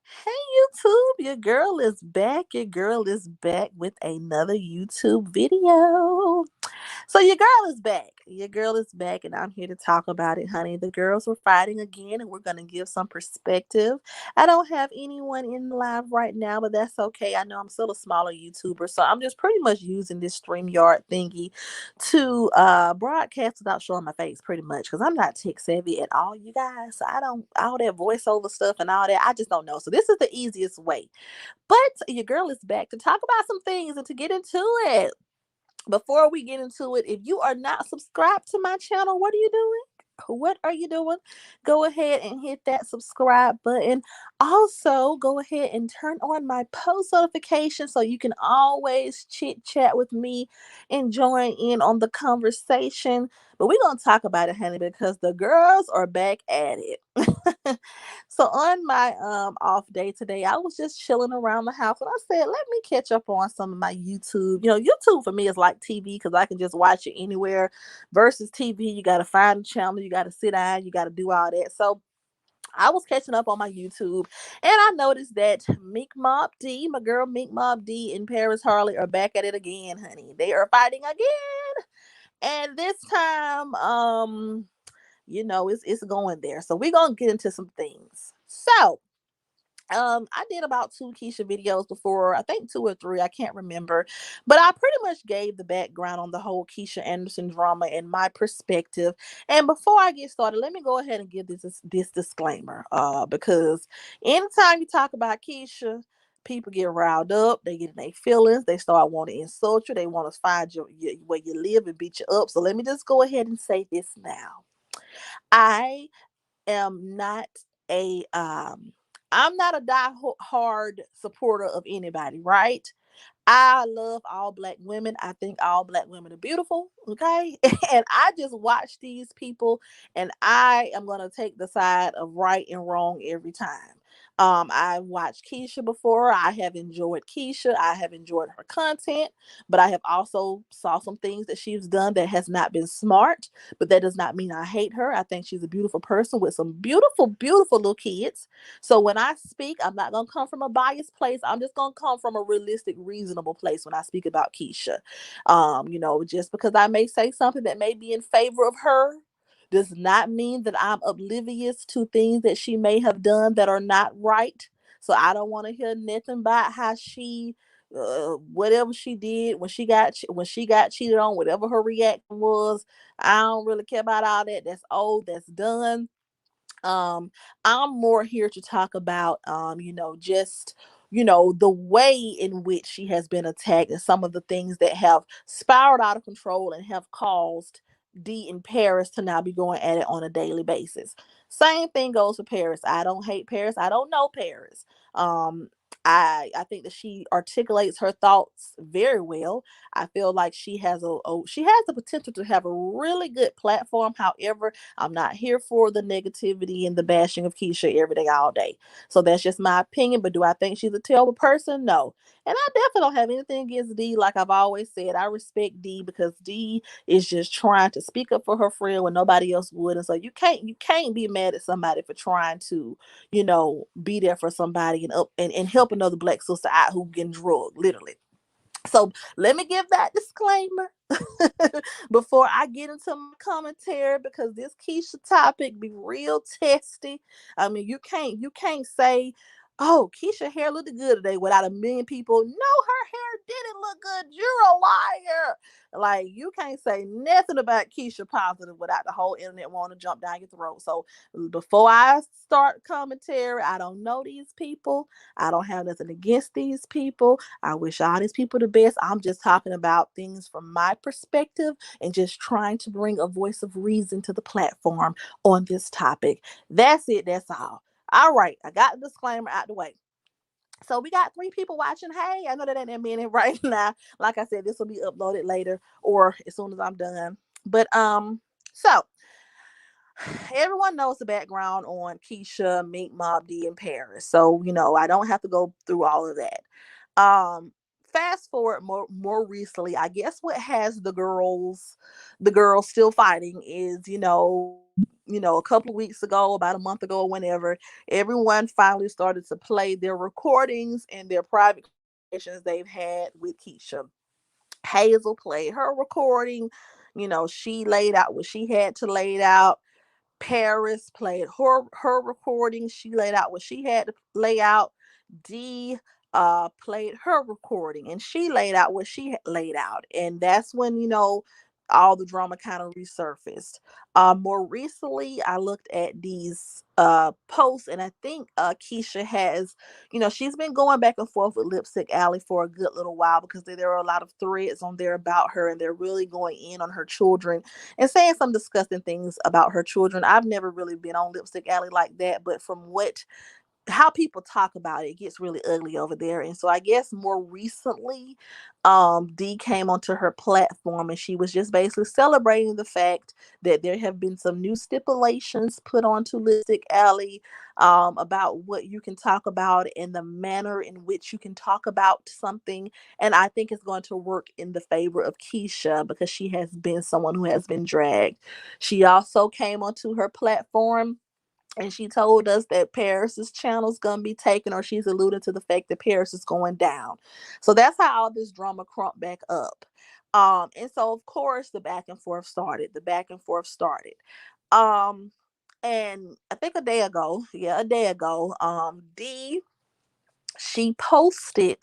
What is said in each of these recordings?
Hey YouTube, your girl is back. Your girl is back with another YouTube video. So your girl is back. Your girl is back, and I'm here to talk about it, honey. The girls were fighting again, and we're gonna give some perspective. I don't have anyone in live right now, but that's okay. I know I'm still a smaller YouTuber, so I'm just pretty much using this StreamYard thingy to broadcast without showing my face, pretty much, because I'm not tech savvy at all, you guys. So I don't all that voiceover stuff and all that. I just don't know. So this is the easiest way. But your girl is back to talk about some things and to get into it. Before we get into it, if you are not subscribed to my channel, what are you doing? What are you doing? Go ahead and hit that subscribe button. Also, go ahead and turn on my post notifications so you can always chit chat with me and join in on the conversation. But we're going to talk about it, honey, because the girls are back at it. So on my off day today, I was just chilling around the house and I said, let me catch up on some of my YouTube. YouTube for me is like TV because I can just watch it anywhere versus TV. You got to find the channel, you got to sit down, you got to do all that. So I was catching up on my YouTube and I noticed that Mink Mob D, my girl Mink Mob D and Paris Harley are back at it again, honey. They are fighting again. And this time, it's going there. So we're gonna get into some things. So I did about two Keisha videos before, I think two or three, I can't remember. But I pretty much gave the background on the whole Keisha Anderson drama and my perspective. And before I get started, let me go ahead and give this disclaimer. Because anytime you talk about Keisha, people get riled up, they get in their feelings, they start wanting to insult you, they want to find your where you live and beat you up. So let me just go ahead and say this now. I am not a I'm not a die hard supporter of anybody, right? I love all black women. I think all black women are beautiful. Okay. And I just watch these people and I am going to take the side of right and wrong every time. I watched Keisha before. I have enjoyed Keisha. I have enjoyed her content, but I have also saw some things that she's done that has not been smart. But that does not mean I hate her. I think she's a beautiful person with some beautiful, beautiful little kids. So when I speak, I'm not gonna come from a biased place. I'm just gonna come from a realistic, reasonable place when I speak about Keisha. Just because I may say something that may be in favor of her does not mean that I'm oblivious to things that she may have done that are not right. So I don't want to hear nothing about how she whatever she did when she got cheated on, whatever her reaction was. I don't really care about all that. That's old, that's done. um I'm more here to talk about just the way in which she has been attacked and some of the things that have spiraled out of control and have caused D in Paris to now be going at it on a daily basis. Same thing goes for Paris. I don't hate Paris. I don't know Paris. um I think that she articulates her thoughts very well. I feel like she has the potential to have a really good platform. However, I'm not here for the negativity and the bashing of Keisha every day, all day. So that's just my opinion. But do I think she's a terrible person? No. And I definitely don't have anything against D. Like I've always said, I respect D because D is just trying to speak up for her friend when nobody else would. And so you can't be mad at somebody for trying to, be there for somebody and help another black sister out who getting drugged, literally. So let me give that disclaimer before I get into my commentary because this Keisha topic be real testy. I mean, you can't say, "Oh, Keisha hair looked good today" without a million people. No, her hair didn't look good. You're a liar. Like you can't say nothing about Keisha positive without the whole internet wanting to jump down your throat. So before I start commentary, I don't know these people. I don't have nothing against these people. I wish all these people the best. I'm just talking about things from my perspective and just trying to bring a voice of reason to the platform on this topic. That's it. That's all. All right. I got the disclaimer out the way. So we got three people watching. Hey, I know that ain't a minute right now. Like I said, this will be uploaded later or as soon as I'm done. But so everyone knows the background on Keisha, Mink, Mob D, and Paris. So, I don't have to go through all of that. Fast forward more recently, I guess what has the girls still fighting is, a couple of weeks ago, about a month ago, or whenever, everyone finally started to play their recordings and their private conversations they've had with Keisha. Hazel played her recording. She laid out what she had to lay out. Paris played her recording. She laid out what she had to lay out. D played her recording and she laid out what she had laid out. And that's when, all the drama kind of resurfaced. More recently, I looked at these posts, and I think Keisha has, she's been going back and forth with Lipstick Alley for a good little while, because there are a lot of threads on there about her, and they're really going in on her children and saying some disgusting things about her children. I've never really been on Lipstick Alley like that, but from how people talk about it, it gets really ugly over there. And so I guess more recently, Dee came onto her platform and she was just basically celebrating the fact that there have been some new stipulations put onto Lipstick Alley, about what you can talk about and the manner in which you can talk about something. And I think it's going to work in the favor of Keisha, because she has been someone who has been dragged. She also came onto her platform and she told us that Paris's channel is gonna be taken, or she's alluding to the fact that Paris is going down. So that's how all this drama crumped back up. And so of course the back and forth started. Um, and I think a day ago, D, she posted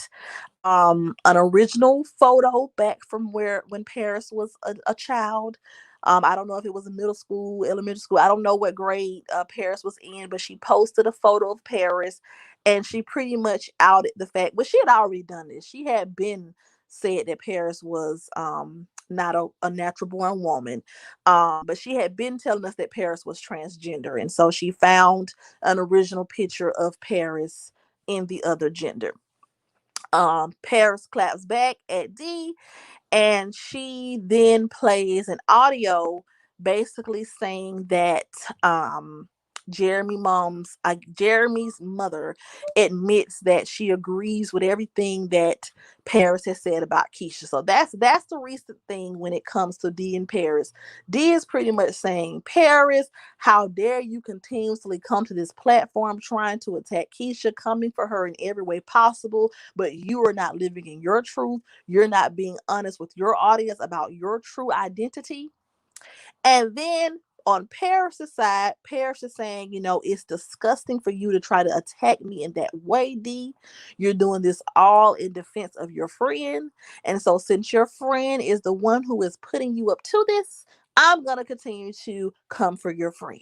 an original photo back from when Paris was a child. I don't know if it was in middle school, elementary school. I don't know what grade Paris was in, but she posted a photo of Paris, and she pretty much outed the fact. But she had already done this. She had been said that Paris was not a natural born woman, but she had been telling us that Paris was transgender, and so she found an original picture of Paris in the other gender. Paris claps back at D, and she then plays an audio basically saying that um Jeremy's mother admits that she agrees with everything that Paris has said about Keisha. So that's the recent thing when it comes to D and Paris. D is pretty much saying, Paris, how dare you continuously come to this platform trying to attack Keisha, coming for her in every way possible, but you are not living in your truth. You're not being honest with your audience about your true identity. And then on Paris's side, Paris is saying, it's disgusting for you to try to attack me in that way, D. You're doing this all in defense of your friend. And so since your friend is the one who is putting you up to this, I'm going to continue to come for your friend.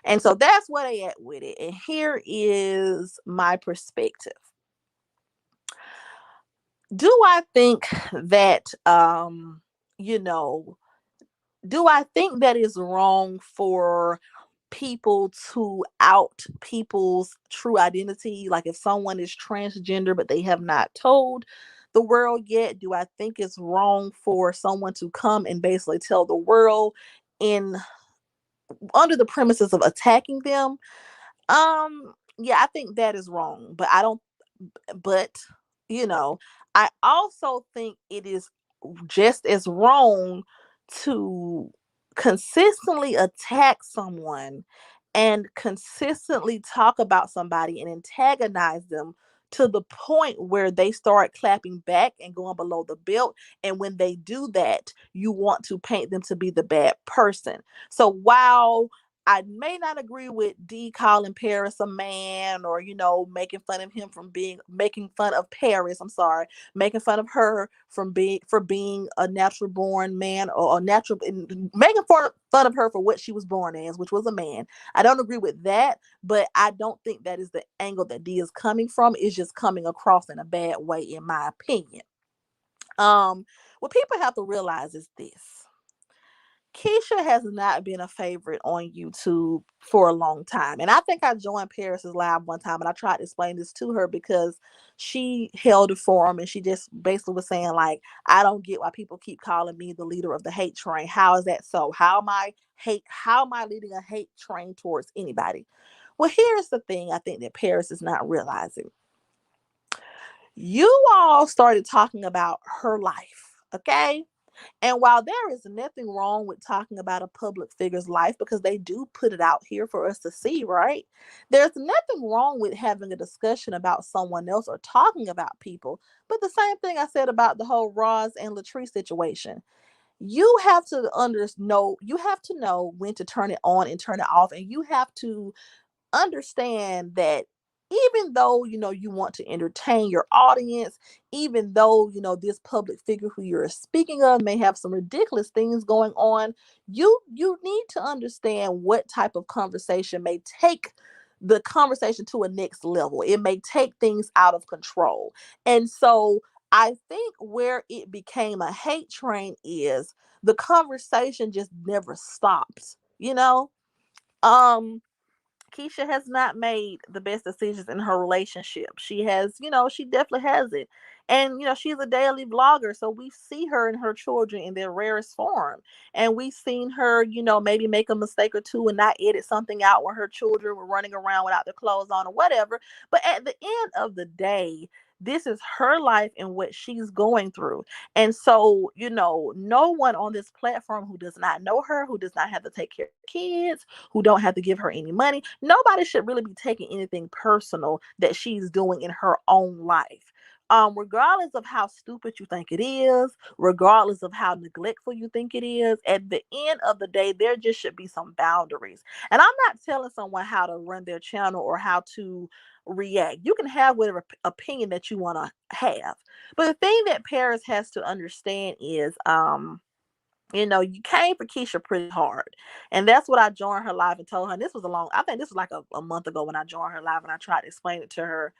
And so that's where they at with it. And here is my perspective. Do I think that you know do I think that is wrong for people to out people's true identity? Like if someone is transgender but they have not told the world yet, do I think it's wrong for someone to come and basically tell the world in under the premises of attacking them? Yeah, I think that is wrong, but I don't but you know, I also think it is just as wrong to consistently attack someone and consistently talk about somebody and antagonize them to the point where they start clapping back and going below the belt. And when they do that, you want to paint them to be the bad person. So while I may not agree with D calling Paris a man, or, making fun of him making fun of Paris, I'm sorry, making fun of her for being a natural born man, or making fun of her for what she was born as, which was a man. I don't agree with that, but I don't think that is the angle that D is coming from. It's just coming across in a bad way, in my opinion. What people have to realize is this. Keisha has not been a favorite on YouTube for a long time. And I think I joined Paris's live one time and I tried to explain this to her, because she held a forum and she just basically was saying, like, I don't get why people keep calling me the leader of the hate train. How is that so? How am I leading a hate train towards anybody? Well, here's the thing I think that Paris is not realizing. You all started talking about her life, okay? And while there is nothing wrong with talking about a public figure's life because they do put it out here for us to see, right? There's nothing wrong with having a discussion about someone else or talking about people. But the same thing I said about the whole Roz and Latrice situation. You have to you have to know when to turn it on and turn it off, and you have to understand that even though you want to entertain your audience, even though this public figure who you're speaking of may have some ridiculous things going on, you need to understand what type of conversation may take the conversation to a next level. It may take things out of control. And so I think where it became a hate train is the conversation just never stops, Keisha has not made the best decisions in her relationship. She has, she definitely has it. And, she's a daily vlogger. So we see her and her children in their rarest form. And we've seen her, maybe make a mistake or two and not edit something out when her children were running around without their clothes on or whatever. But at the end of the day, this is her life and what she's going through. And so, no one on this platform who does not know her, who does not have to take care of kids, who don't have to give her any money. Nobody should really be taking anything personal that she's doing in her own life. Regardless of how stupid you think it is, regardless of how neglectful you think it is, at the end of the day, there just should be some boundaries. And I'm not telling someone how to run their channel or how to react. You can have whatever opinion that you want to have. But the thing that Paris has to understand is, you came for Keisha pretty hard. And that's what I joined her live and told her. And this was I think this was like a month ago when I joined her live and I tried to explain it to her.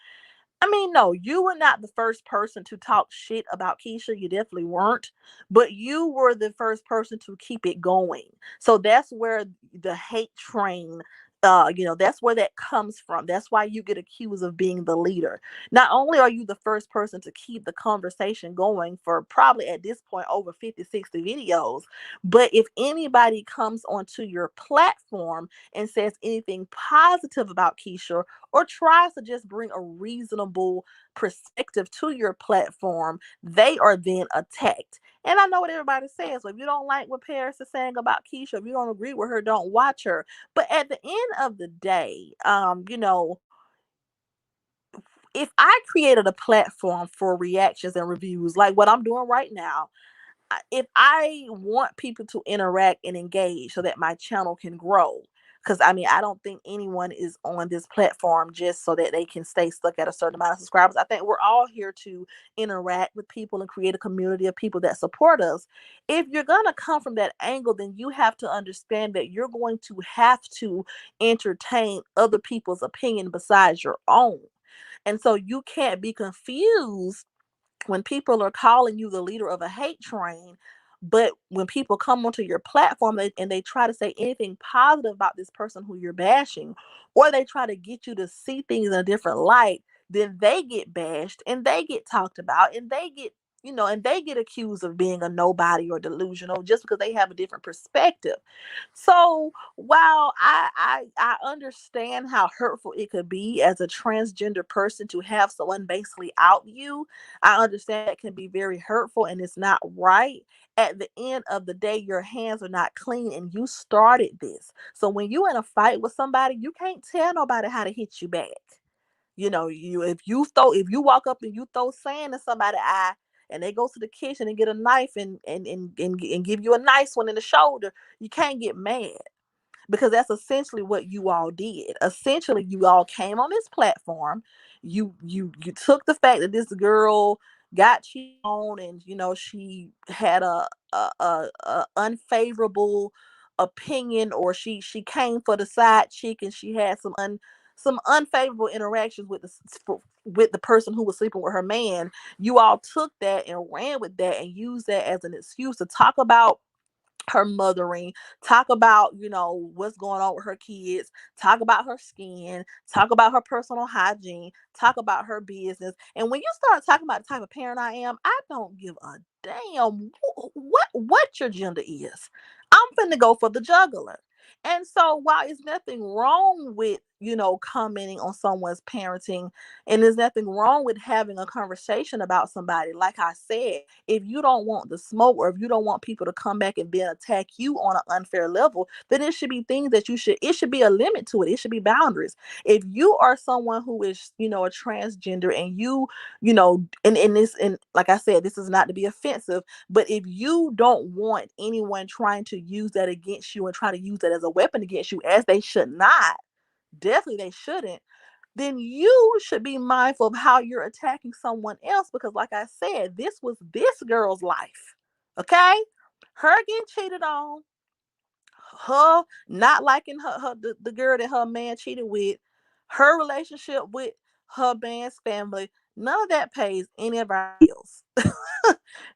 I mean, no, you were not the first person to talk shit about Keisha. You definitely weren't. But you were the first person to keep it going. So that's where the hate train, that's where that comes from. That's why you get accused of being the leader. Not only are you the first person to keep the conversation going for probably at this point over 50, 60 videos, but if anybody comes onto your platform and says anything positive about Keisha or tries to just bring a reasonable perspective to your platform, they are then attacked. And I know what everybody says. Well, if you don't like what Paris is saying about Keisha, if you don't agree with her, don't watch her. But at the end of the day, if I created a platform for reactions and reviews like what I'm doing right now, if I want people to interact and engage so that my channel can grow, because I don't think anyone is on this platform just so that they can stay stuck at a certain amount of subscribers. I think we're all here to interact with people and create a community of people that support us. If you're going to come from that angle, then you have to understand that you're going to have to entertain other people's opinion besides your own. And so you can't be confused when people are calling you the leader of a hate train, but when people come onto your platform and they try to say anything positive about this person who you're bashing, or they try to get you to see things in a different light, then they get bashed and they get talked about and they get accused of being a nobody or delusional just because they have a different perspective. So while I understand how hurtful it could be as a transgender person to have someone basically out you, I understand that can be very hurtful and it's not right. At the end of the day, your hands are not clean and you started this. So when you're in a fight with somebody, you can't tell nobody how to hit you back. If you walk up and you throw sand in somebody's eye and they go to the kitchen and get a knife and give you a nice one in the shoulder, you can't get mad because that's essentially what you all did. Essentially, you all came on this platform. You took the fact that this girl got cheated on, and she had a unfavorable opinion, or she came for the side chick, and she had some unfavorable interactions with the person who was sleeping with her man. You all took that and ran with that and used that as an excuse to talk about her mothering, talk about, what's going on with her kids, talk about her skin, talk about her personal hygiene, talk about her business. And when you start talking about the type of parent I am, I don't give a damn what your gender is. I'm finna go for the juggler. And so while it's nothing wrong with, commenting on someone's parenting. And there's nothing wrong with having a conversation about somebody. Like I said, if you don't want the smoke, or if you don't want people to come back and then attack you on an unfair level, then it should be things that it should be a limit to it. It should be boundaries. If you are someone who is, a transgender, and and this, and like I said, this is not to be offensive, but if you don't want anyone trying to use that against you and try to use that as a weapon against you, as they should not, definitely they shouldn't, then you should be mindful of how you're attacking someone else. Because like I said, this was this girl's life. Okay? Her getting cheated on, her not liking the girl that her man cheated with, her relationship with her man's family, none of that pays any of our bills.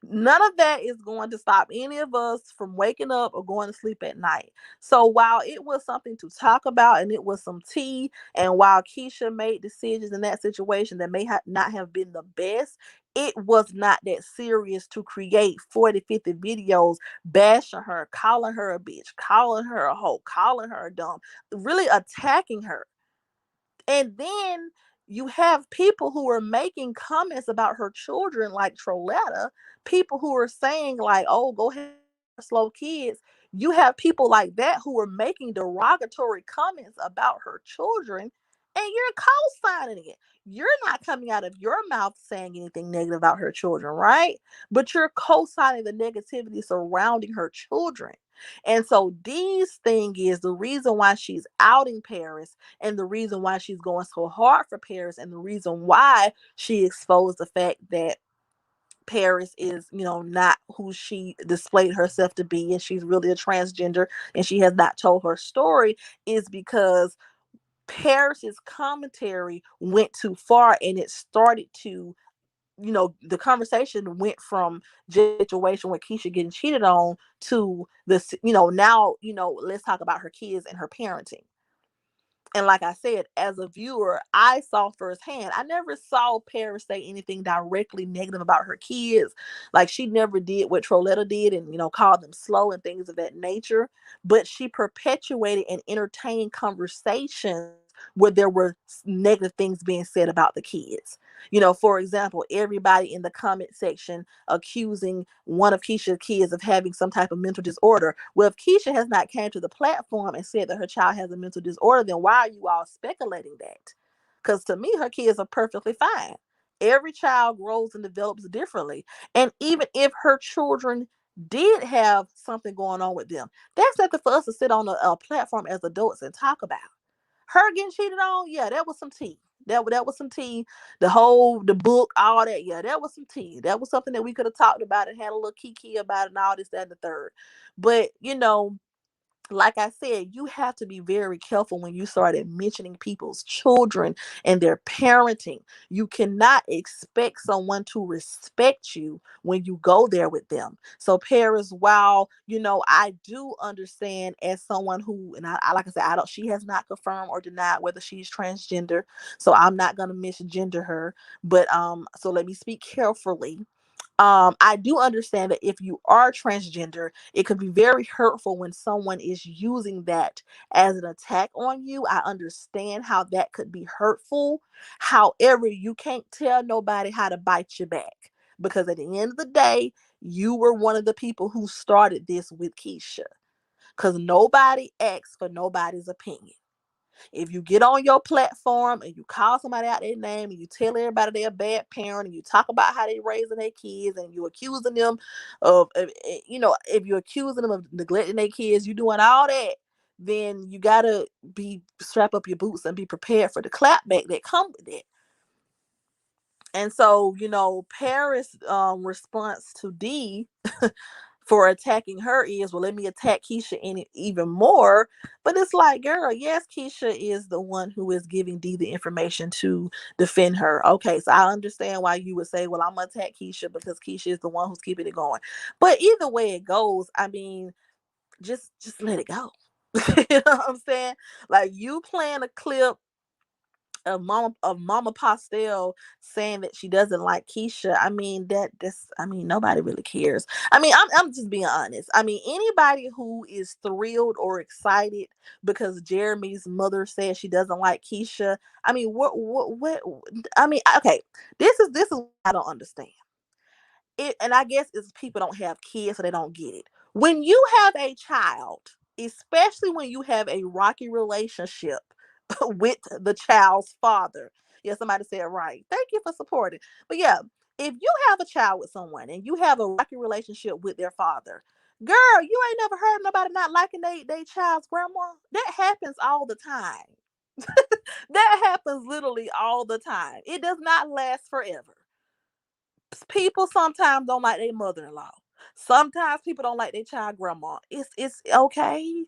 None of that is going to stop any of us from waking up or going to sleep at night. So while it was something to talk about and it was some tea, and while Keisha made decisions in that situation that may not have been the best, it was not that serious to create 40, 50 videos bashing her, calling her a bitch, calling her a hoe, calling her a dumb, really attacking her. And then you have people who are making comments about her children, like Troletta, people who are saying, like, oh, go ahead, slow kids. You have people like that who are making derogatory comments about her children, and you're co-signing it. You're not coming out of your mouth saying anything negative about her children, right? But you're co-signing the negativity surrounding her children. And so Dee's thing is the reason why she's outing Paris, and the reason why she's going so hard for Paris, and the reason why she exposed the fact that Paris is, not who she displayed herself to be, and she's really a transgender, and she has not told her story, is because Paris's commentary went too far, and it started to, the conversation went from situation with Keisha getting cheated on to this, now, let's talk about her kids and her parenting. And like I said, as a viewer, I saw firsthand. I never saw Paris say anything directly negative about her kids. Like, she never did what Troletta did and, called them slow and things of that nature. But she perpetuated and entertained conversations where there were negative things being said about the kids. For example, everybody in the comment section accusing one of Keisha's kids of having some type of mental disorder. Well, if Keisha has not came to the platform and said that her child has a mental disorder, then why are you all speculating that? Because to me, her kids are perfectly fine. Every child grows and develops differently. And even if her children did have something going on with them, that's nothing for us to sit on a platform as adults and talk about. Her getting cheated on, yeah, that was some tea. That was some tea. The book, all that, yeah, that was some tea. That was something that we could have talked about and had a little kiki about it and all this, that, and the third. But like I said, you have to be very careful when you started mentioning people's children and their parenting. You cannot expect someone to respect you when you go there with them. So, Paris, while I do understand as someone who, and I like I said, I don't. She has not confirmed or denied whether she's transgender, so I'm not gonna misgender her. But so let me speak carefully. I do understand that if you are transgender, it could be very hurtful when someone is using that as an attack on you. I understand how that could be hurtful. However, you can't tell nobody how to bite you back, because at the end of the day, you were one of the people who started this with Keisha, because nobody asks for nobody's opinion. If you get on your platform and you call somebody out their name and you tell everybody they're a bad parent and you talk about how they raising their kids and you accusing them if you're accusing them of neglecting their kids, you doing all that, then you gotta be strap up your boots and be prepared for the clapback that come with it. And so, Paris' response to D for attacking her is, well, let me attack Keisha even more. But it's like, girl, yes, Keisha is the one who is giving Dee the information to defend her. Okay, so I understand why you would say, well, I'm gonna attack Keisha because Keisha is the one who's keeping it going. But either way it goes, I mean, just let it go. You know what I'm saying? Like, you playing a clip Mama Pastel saying that she doesn't like Keisha. I mean, nobody really cares. I mean, I'm just being honest. I mean, anybody who is thrilled or excited because Jeremy's mother says she doesn't like Keisha. I mean, what I mean, okay, this is what I don't understand it. And I guess it's people don't have kids, so they don't get it. When you have a child, especially when you have a rocky relationship with the child's father. Yeah, somebody said right. Thank you for supporting. But yeah, if you have a child with someone and you have a rocky relationship with their father, girl, you ain't never heard nobody not liking they child's grandma. That happens all the time. That happens literally all the time. It does not last forever. People sometimes don't like their mother-in-law. Sometimes people don't like their child grandma. It's okay.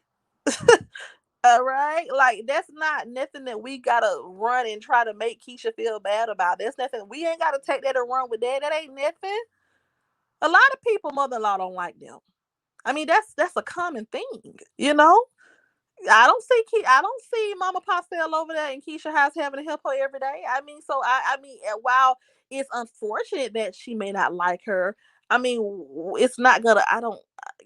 All right, like that's not nothing that we gotta run and try to make Keisha feel bad about. That's nothing. We ain't gotta take that and run with that. That ain't nothing. A lot of people mother-in-law don't like them. I mean, that's a common thing, you know. I don't see Mama Pastel over there in Keisha house having to help her every day. I mean, so I mean, while it's unfortunate that she may not like her, I mean, it's not gonna.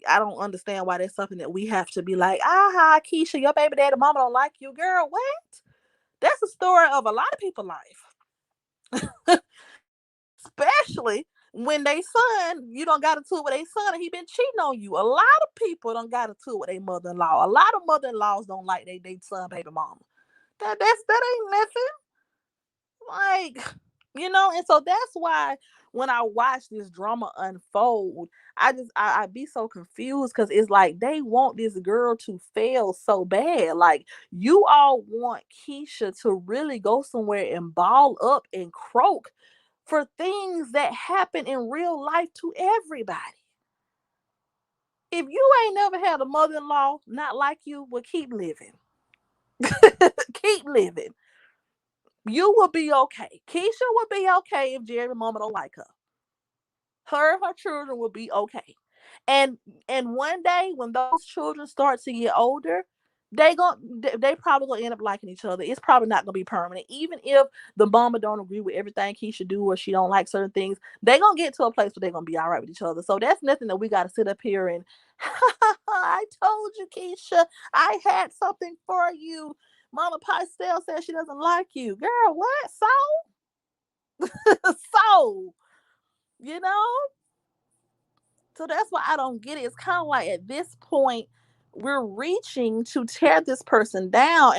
I don't understand why that's something that we have to be like, aha, Keisha, your baby daddy mama don't like you, girl. What? That's the story of a lot of people's life, especially when they son, you don't got into it with a son and he been cheating on you. A lot of people don't got into it with a mother-in-law. A lot of mother-in-laws don't like they son baby mama. That ain't nothing. Like, and so that's why when I watch this drama unfold, I be so confused because it's like they want this girl to fail so bad. Like, you all want Keisha to really go somewhere and ball up and croak for things that happen in real life to everybody. If you ain't never had a mother-in-law not like you, well, keep living. Keep living. You will be okay. Keisha will be okay if Jerry mama don't like her. Her children will be okay. And one day when those children start to get older, they probably gonna end up liking each other. It's probably not gonna be permanent. Even if the mama don't agree with everything Keisha do or she don't like certain things, they gonna get to a place where they're gonna be all right with each other. So that's nothing that we gotta sit up here and I told you, Keisha, I had something for you. Mama Pastel says she doesn't like you. Girl, what? So, you know? So that's why I don't get it. It's kind of like at this point, we're reaching to tear this person down.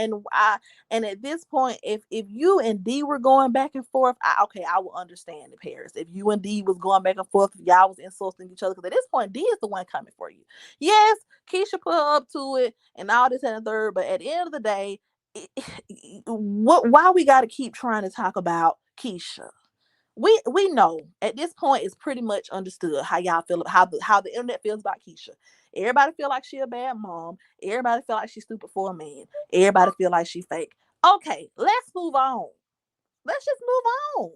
And at this point, if you and D were going back and forth, okay, I will understand the Paris. If you and D was going back and forth, if y'all was insulting each other, because at this point, D is the one coming for you. Yes, Keisha put her up to it and all this and the third, but at the end of the day, why we got to keep trying to talk about Keisha? We know at this point it's pretty much understood how y'all feel, how the internet feels about Keisha. Everybody feel like she a bad mom. Everybody feel like she's stupid for a man. Everybody feel like she fake. Okay, let's move on. Let's just move on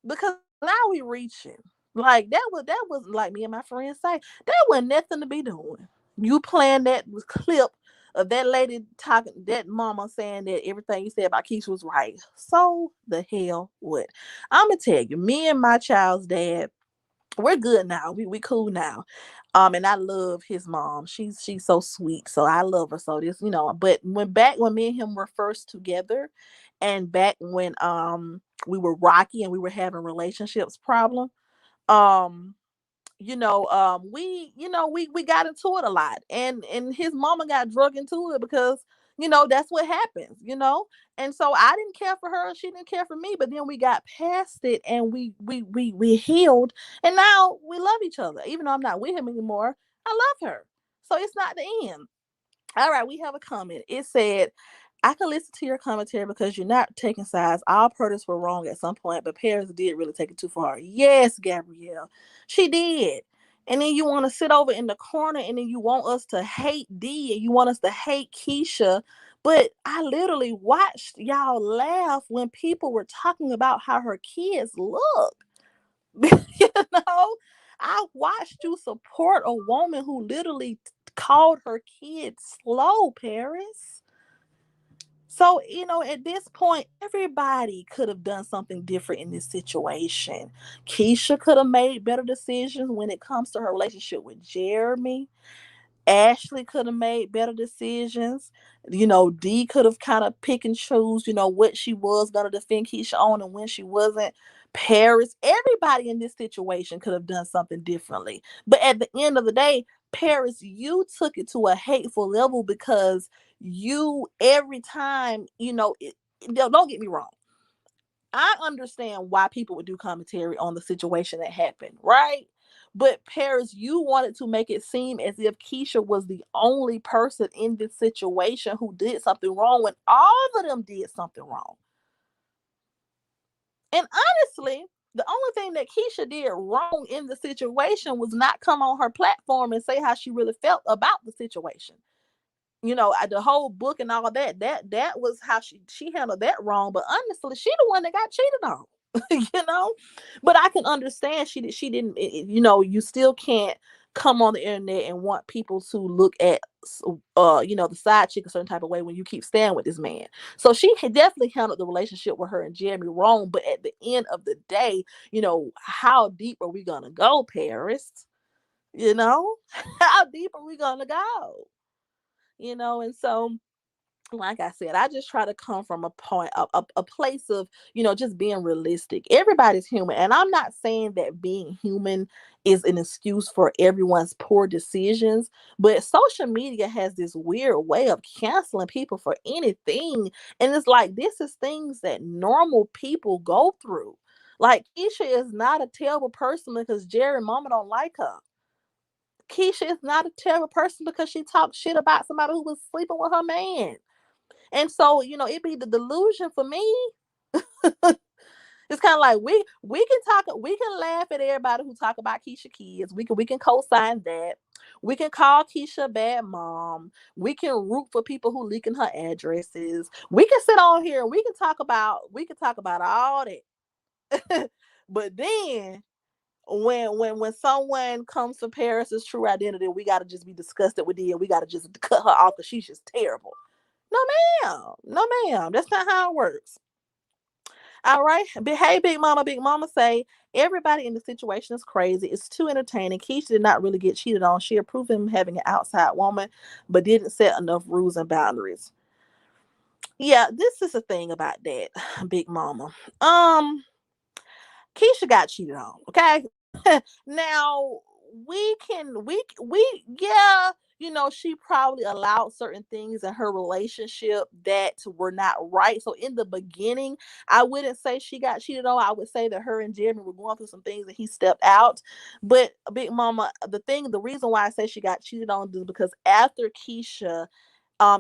because now we reaching. Like that was like me and my friends say, that was nothing to be doing. You playing that clip of that lady talking, that mama saying that everything you said about Keisha was right. So the hell what? I'm gonna tell you, me and my child's dad, we're good now. We cool now. And I love his mom. She's so sweet. So I love her. So this, but when me and him were first together, and back when we were rocky and we were having relationships problem, um we got into it a lot, and his mama got drug into it because that's what happens, and so I didn't care for her, she didn't care for me, but then we got past it and we healed, and now we love each other even though I'm not with him anymore. I love her, so it's not the end. All right, we have a comment. It said, I can listen to your commentary because you're not taking sides. All protests were wrong at some point, but Paris did really take it too far. Yes, Gabrielle, she did. And then you want to sit over in the corner and then you want us to hate D and you want us to hate Keisha. But I literally watched y'all laugh when people were talking about how her kids look. you know, I watched you support a woman who literally called her kids slow, Paris. So, at this point, everybody could have done something different in this situation. Keisha could have made better decisions when it comes to her relationship with Jeremy. Ashley could have made better decisions. Dee could have kind of pick and choose, what she was gonna defend Keisha on and when she wasn't. Paris, everybody in this situation could have done something differently. But at the end of the day, Paris, you took it to a hateful level because you every time, don't get me wrong. I understand why people would do commentary on the situation that happened, right? But Paris, you wanted to make it seem as if Keisha was the only person in this situation who did something wrong when all of them did something wrong. And honestly, the only thing that Keisha did wrong in the situation was not come on her platform and say how she really felt about the situation. The whole book and all that was how she handled that wrong. But honestly, she the one that got cheated on. you know but I can understand she didn't you still can't come on the internet and want people to look at the side chick a certain type of way when you keep staying with this man. So she had definitely handled the relationship with her and Jeremy wrong, but at the end of the day, how deep are we gonna go, Paris? How deep are we gonna go? And so, like I said, I just try to come from a point, a place of, just being realistic. Everybody's human. And I'm not saying that being human is an excuse for everyone's poor decisions, but social media has this weird way of canceling people for anything. And it's like, this is things that normal people go through. Like, Keisha is not a terrible person because Jerry and Mama don't like her. Keisha is not a terrible person because she talked shit about somebody who was sleeping with her man. And so, it be the delusion for me. It's kind of like we can laugh at everybody who talk about Keisha kids. We can co-sign that. We can call Keisha a bad mom. We can root for people who leaking her addresses. We can sit on here and we can talk about all that. But then when someone comes to Paris's true identity, we gotta just be disgusted with it. We gotta just cut her off because she's just terrible. No, ma'am. No, ma'am. That's not how it works. All right. But hey, Big Mama, Big Mama say everybody in the situation is crazy. It's too entertaining. Keisha did not really get cheated on. She approved him having an outside woman, but didn't set enough rules and boundaries. Yeah, this is the thing about that, Big Mama. Keisha got cheated on. Okay. Now we yeah, she probably allowed certain things in her relationship that were not right. So in the beginning, I wouldn't say she got cheated on. I would say that her and Jeremy were going through some things and he stepped out. But Big Mama, the reason why I say she got cheated on is because after Keisha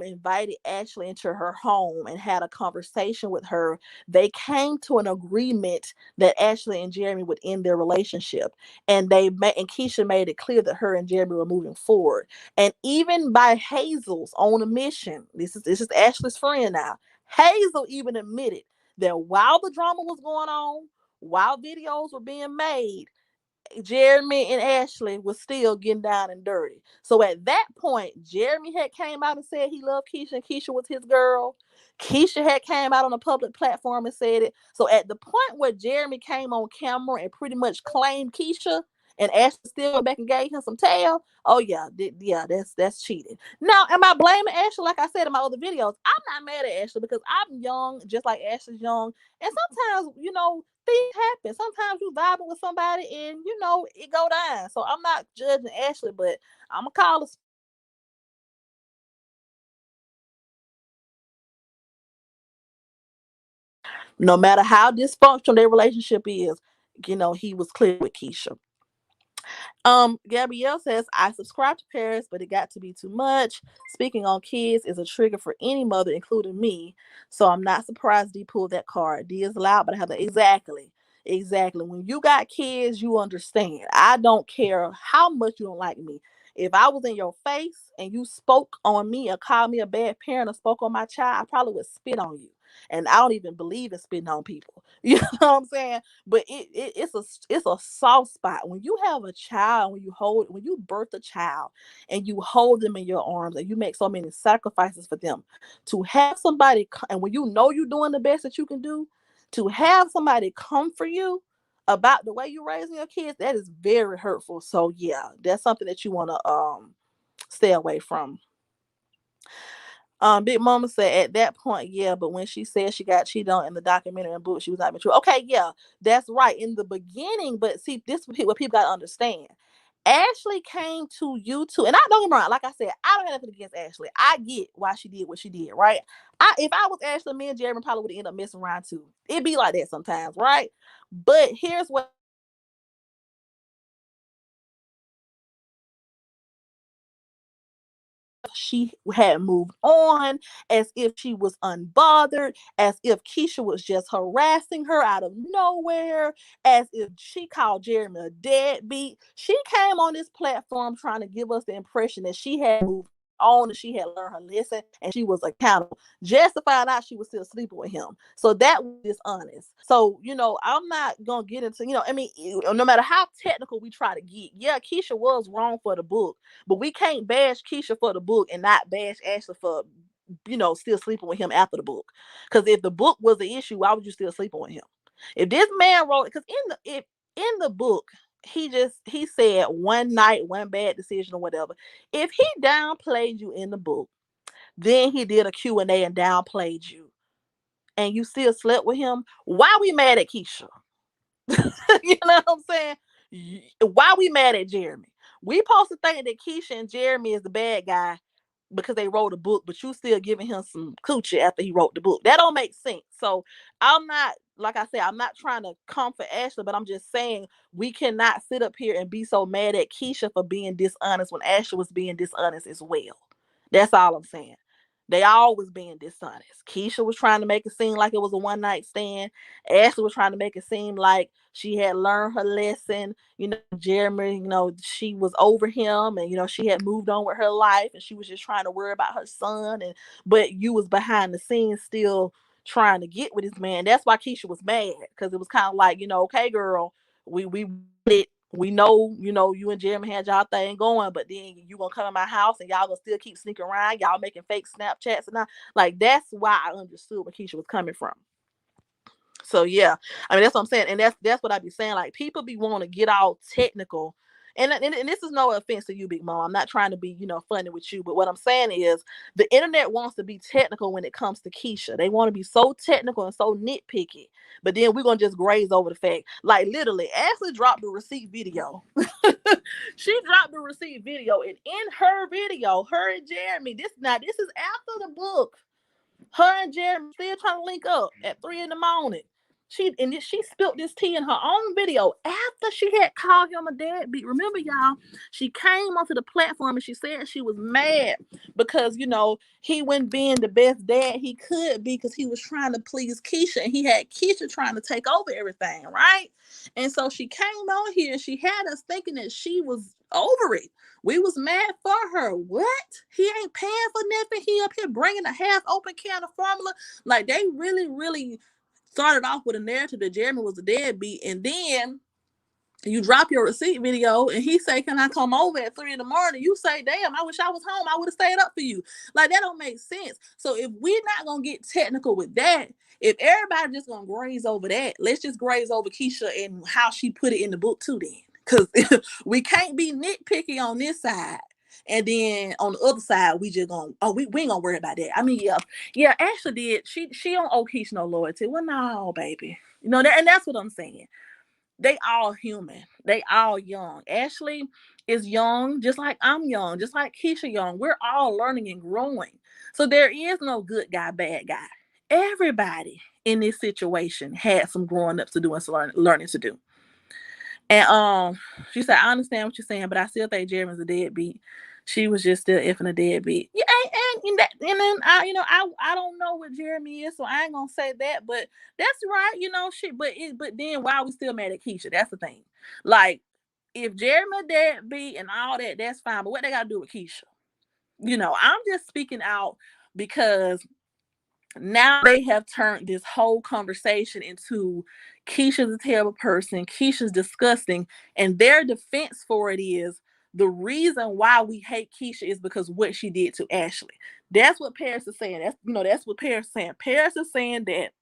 invited Ashley into her home and had a conversation with her, they came to an agreement that Ashley and Jeremy would end their relationship. And Keisha made it clear that her and Jeremy were moving forward. And even by Hazel's own admission, this is Ashley's friend now. Hazel even admitted that while the drama was going on, while videos were being made, Jeremy and Ashley was still getting down and dirty. So at that point, Jeremy had came out and said he loved Keisha and Keisha was his girl. Keisha had came out on a public platform and said it. So at the point where Jeremy came on camera and pretty much claimed Keisha and Ashley still went back and gave him some tail, oh yeah, yeah, that's cheating. Now, am I blaming Ashley? Like I said in my other videos, I'm not mad at Ashley because I'm young, just like Ashley's young. And sometimes, things happen. Sometimes you vibing with somebody and it go down. So I'm not judging Ashley, but I'm gonna call it. No matter how dysfunctional their relationship is, he was clear with Keisha. Gabrielle says, I subscribe to Paris, but it got to be too much. Speaking on kids is a trigger for any mother, including me. So I'm not surprised D pulled that card. D is loud, but I have to exactly. Exactly. When you got kids, you understand. I don't care how much you don't like me. If I was in your face and you spoke on me or called me a bad parent or spoke on my child, I probably would spit on you. And I don't even believe in spitting on people. You know what I'm saying? But it's a soft spot when you have a child, when you birth a child and you hold them in your arms and you make so many sacrifices for them, to have somebody and when you know you're doing the best that you can do, to have somebody come for you about the way you're raising your kids, that is very hurtful. So yeah, that's something that you want to stay away from. Big Mama said at that point, yeah, but when she said she got cheated on in the documentary and book, she was not mature. Okay, yeah, that's right in the beginning. But see, this is what people got to understand. Ashley came to YouTube, and I don't get me wrong. Like I said, I don't have nothing against Ashley. I get why she did what she did, right? If I was Ashley, me and Jeremy probably would have ended up messing around too. It'd be like that sometimes, right? But here's what she had moved on, as if she was unbothered, as if Keisha was just harassing her out of nowhere, as if she called Jeremy a deadbeat. She came on this platform trying to give us the impression that she had moved on and she had learned her lesson and she was accountable. Just to find out she was still sleeping with him. So that was dishonest. So, I'm not gonna get into, I mean, no matter how technical we try to get, yeah, Keisha was wrong for the book, but we can't bash Keisha for the book and not bash Ashley for, still sleeping with him after the book. Because if the book was the issue, why would you still sleeping with him? If this man wrote, because in the book, he said one night, one bad decision or whatever. If he downplayed you in the book, then he did a Q&A and downplayed you, and you still slept with him, why we mad at Keisha? You know what I'm saying? Why we mad at Jeremy? We supposed to think that Keisha and Jeremy is the bad guy because they wrote a book, but you still giving him some coochie after he wrote the book. That don't make sense. So I'm not, like I said, I'm not trying to comfort Ashley, but I'm just saying we cannot sit up here and be so mad at Keisha for being dishonest when Ashley was being dishonest as well. That's all I'm saying. They always being dishonest. Keisha was trying to make it seem like it was a one night stand. Ashley was trying to make it seem like she had learned her lesson. Jeremy, she was over him and, she had moved on with her life and she was just trying to worry about her son. But you was behind the scenes still trying to get with this man. That's why Keisha was mad, because it was kind of like, okay, girl, we did. We know, you and Jeremy had y'all thing going, but then you gonna come in my house and y'all gonna still keep sneaking around, y'all making fake Snapchats and all. Like, that's why I understood where Keisha was coming from. So yeah, I mean, that's what I'm saying, and that's what I be saying. Like, people be wanting to get all technical, and this is no offense to you, Big Mom. I'm not trying to be funny with you, but what I'm saying is the internet wants to be technical when it comes to Keisha. They want to be so technical and so nitpicky, but then we're gonna just graze over the fact. Like, literally, Ashley dropped the receipt video. She dropped the receipt video, and in her video, her and Jeremy. This is after the book. Her and Jeremy still trying to link up at 3 in the morning. She spilled this tea in her own video after she had called him a deadbeat. Remember, y'all, she came onto the platform and she said she was mad because he wasn't being the best dad he could be because he was trying to please Keisha and he had Keisha trying to take over everything, right? And so she came on here and she had us thinking that she was over it. We was mad for her. What? He ain't paying for nothing. He up here bringing a half open can of formula. Like, they really, really started off with a narrative that Jeremy was a deadbeat, and then you drop your receipt video and he say, can I come over at 3 in the morning? You say, damn, I wish I was home. I would have stayed up for you. Like, that don't make sense. So if we're not going to get technical with that, if everybody just going to graze over that, let's just graze over Keisha and how she put it in the book too then. Because we can't be nitpicky on this side. And then on the other side, we just gonna, we ain't gonna worry about that. I mean, yeah, Ashley did. She don't owe Keisha no loyalty. Well, no, baby. And that's what I'm saying. They all human. They all young. Ashley is young, just like I'm young, just like Keisha young. We're all learning and growing. So there is no good guy, bad guy. Everybody in this situation had some growing up to do and some learning to do. And she said, I understand what you're saying, but I still think Jeremy's a deadbeat. She was just still effing a deadbeat. Yeah, and then I don't know what Jeremy is, so I ain't gonna say that, but that's right, but then why are we still mad at Keisha? That's the thing. Like, if Jeremy a deadbeat and all that, that's fine. But what they gotta do with Keisha? I'm just speaking out because now they have turned this whole conversation into Keisha's a terrible person, Keisha's disgusting, and their defense for it is the reason why we hate Keisha is because what she did to Ashley. That's what Paris is saying. That's what Paris is saying. Paris is saying that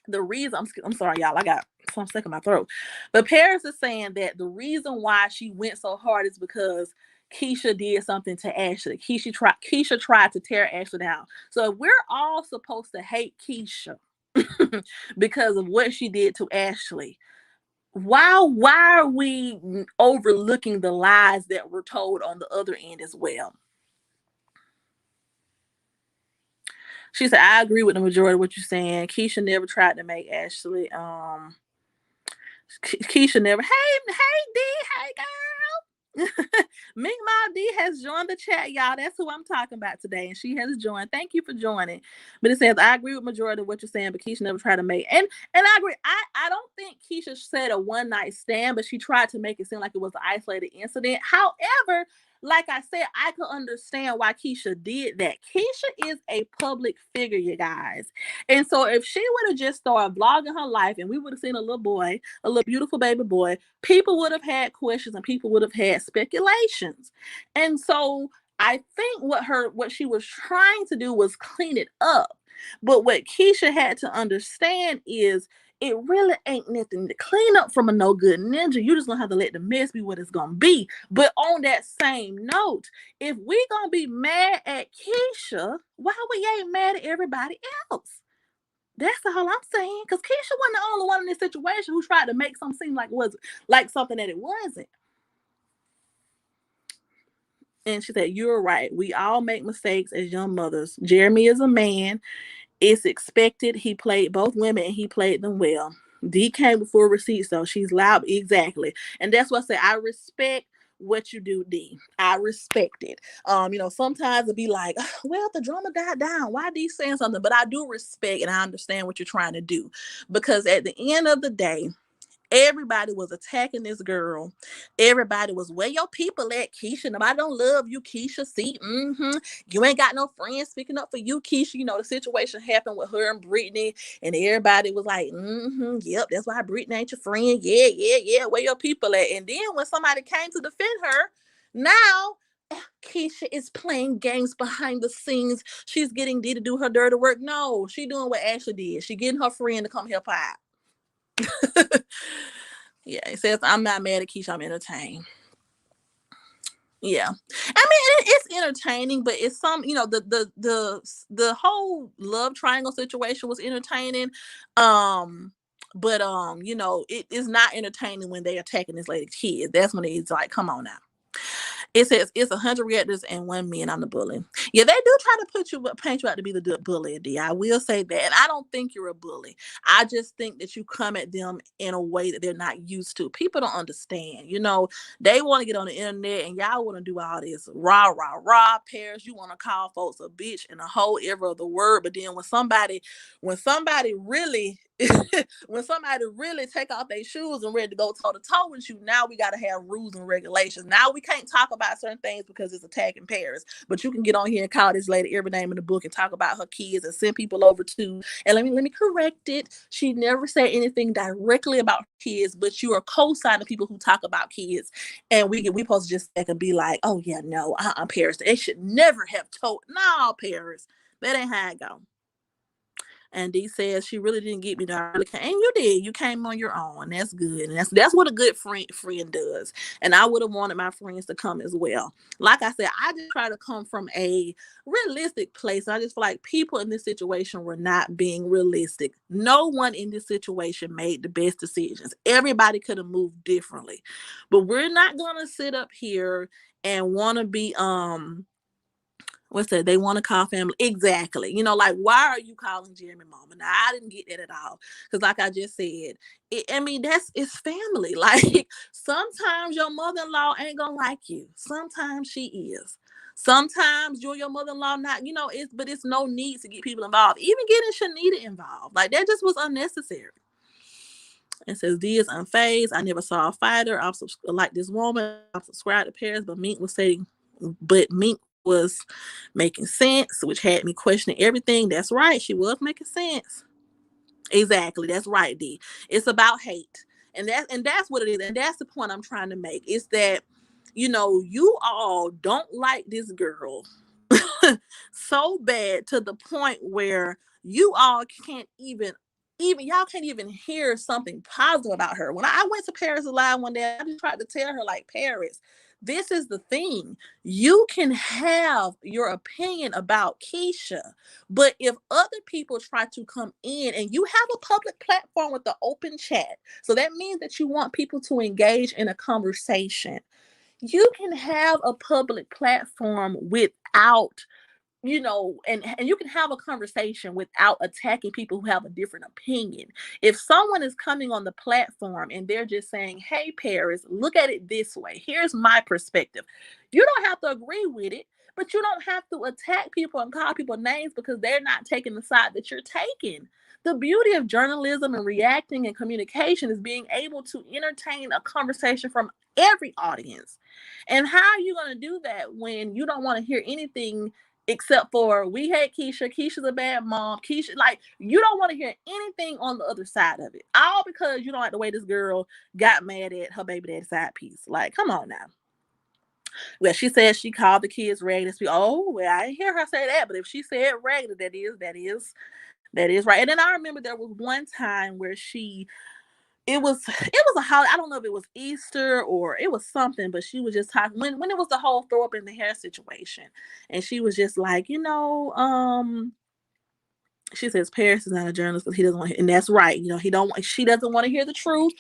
the reason I'm sorry, y'all, I got some stuck in my throat. But Paris is saying that the reason why she went so hard is because Keisha did something to Ashley. Keisha tried to tear Ashley down. So if we're all supposed to hate Keisha because of what she did to Ashley, why are we overlooking the lies that were told on the other end as well? She said, I agree with the majority of what you're saying. Keisha never tried to make Ashley Keisha never. Hey, D, hey, girl. Mink Mom D has joined the chat, y'all. That's who I'm talking about today, and she has joined. Thank you for joining. But it says I agree with majority of what you're saying, but Keisha never tried to make and I agree. I don't think Keisha said a one night stand, but she tried to make it seem like it was an isolated incident. However, like I said, I could understand why Keisha did that. Keisha is a public figure, you guys. And so if she would have just started vlogging her life and we would have seen a little boy, a little beautiful baby boy, people would have had questions and people would have had speculations. And so I think what she was trying to do was clean it up. But what Keisha had to understand is it really ain't nothing to clean up from a no good ninja. You just gonna have to let the mess be what it's gonna be. But on that same note, if we gonna be mad at Keisha, why we ain't mad at everybody else? That's all I'm saying. Because Keisha wasn't the only one in this situation who tried to make something seem like it was like something that it wasn't. And she said, you're right. We all make mistakes as young mothers. Jeremy is a man. It's expected. He played both women and he played them well. D came before receipts, though. She's loud. Exactly. And that's what I say. I respect what you do, D. I respect it. Sometimes it'd be like, well, the drama died down. Why D saying something? But I do respect and I understand what you're trying to do. Because at the end of the day, everybody was attacking this girl. Everybody was, where your people at, Keisha? Nobody don't love you, Keisha. See, you ain't got no friends speaking up for you, Keisha. The situation happened with her and Brittany, and everybody was like, yep, that's why Brittany ain't your friend. Yeah, yeah, yeah. Where your people at? And then when somebody came to defend her, now Keisha is playing games behind the scenes. She's getting D to do her dirty work. No, she doing what Ashley did. She getting her friend to come help her out. Yeah, it says I'm not mad at Keisha. I'm entertained. Yeah, I mean it's entertaining, but it's the whole love triangle situation was entertaining. But it is not entertaining when they attacking this lady's kids. That's when it's like, come on now. It says it's 100 reactors and 1 man. I'm the bully. Yeah, they do try to paint you out to be the bully, D. I will say that. And I don't think you're a bully. I just think that you come at them in a way that they're not used to. People don't understand. They want to get on the internet and y'all want to do all this rah, rah, rah, Paris. You want to call folks a bitch and a whole ever of the word. But then when somebody really when somebody really take off their shoes and ready to go toe to toe with you, now we got to have rules and regulations. Now we can't talk about certain things because it's attacking Paris, but you can get on here and call this lady every name in the book and talk about her kids and send people over to. And let me correct it. She never said anything directly about kids, but you are co-signing people who talk about kids, and we supposed to just and be like, oh yeah, no, Paris, they should never have told. No, Paris, that ain't how it go. And D says she really didn't get me to really and you did. You came on your own. That's good. And that's what a good friend does. And I would have wanted my friends to come as well. Like I said, I just try to come from a realistic place. I just feel like people in this situation were not being realistic. No one in this situation made the best decisions. Everybody could have moved differently. But we're not gonna sit up here and want to be what's that? They want to call family. Exactly. Like, why are you calling Jeremy mama? Now, I didn't get that at all. Because like I just said, it's family. Like, sometimes your mother-in-law ain't going to like you. Sometimes she is. Sometimes you and your mother-in-law not, but it's no need to get people involved. Even getting Shanita involved. Like, that just was unnecessary. It says, D is unfazed. I never saw a fighter. I'm like this woman. I'm subscribed to Paris, but Mink was saying, was making sense, which had me questioning everything. That's right, she was making sense. Exactly, that's right, D. It's about hate. And that's what it is. And that's the point I'm trying to make. Is that, you all don't like this girl so bad to the point where you all can't even y'all can't even hear something positive about her. When I went to Paris Alive one day, I just tried to tell her, like, Paris, this is the thing. You can have your opinion about Keisha, but if other people try to come in, and you have a public platform with the open chat, so that means that you want people to engage in a conversation. You can have a public platform without, and you can have a conversation without attacking people who have a different opinion. If someone is coming on the platform and they're just saying, hey, Paris, look at it this way, here's my perspective, you don't have to agree with it, but you don't have to attack people and call people names because they're not taking the side that you're taking. The beauty of journalism and reacting and communication is being able to entertain a conversation from every audience. And how are you going to do that when you don't want to hear anything except for, we hate Keisha, Keisha's a bad mom, Keisha, like, you don't want to hear anything on the other side of it, all because you don't like the way this girl got mad at her baby daddy side piece. Like, come on now. Well, she said she called the kids raggedy. Oh, well, I didn't hear her say that, but if she said raggedy, that is right. And then I remember there was one time where it was a holiday. I don't know if it was Easter or it was something, but she was just talking when it was the whole throw up in the hair situation, and she was just like, she says Paris is not a journalist because he doesn't want to, and that's right. He don't she doesn't want to hear the truth,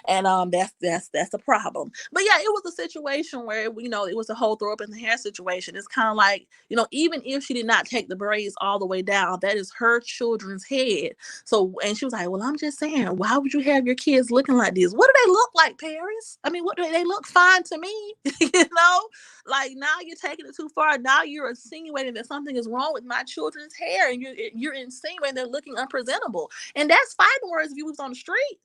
and that's a problem. But yeah, it was a situation where it was a whole throw up in the hair situation. It's kind of like, even if she did not take the braids all the way down, that is her children's head. So, and she was like, well, I'm just saying, why would you have your kids looking like this? What do they look like, Paris? I mean, what do they look fine to me? you know like, now you're taking it too far. Now you're insinuating that something is wrong with my children's hair, and you're insinuating they're looking unpresentable. And that's fighting words if you was on the street.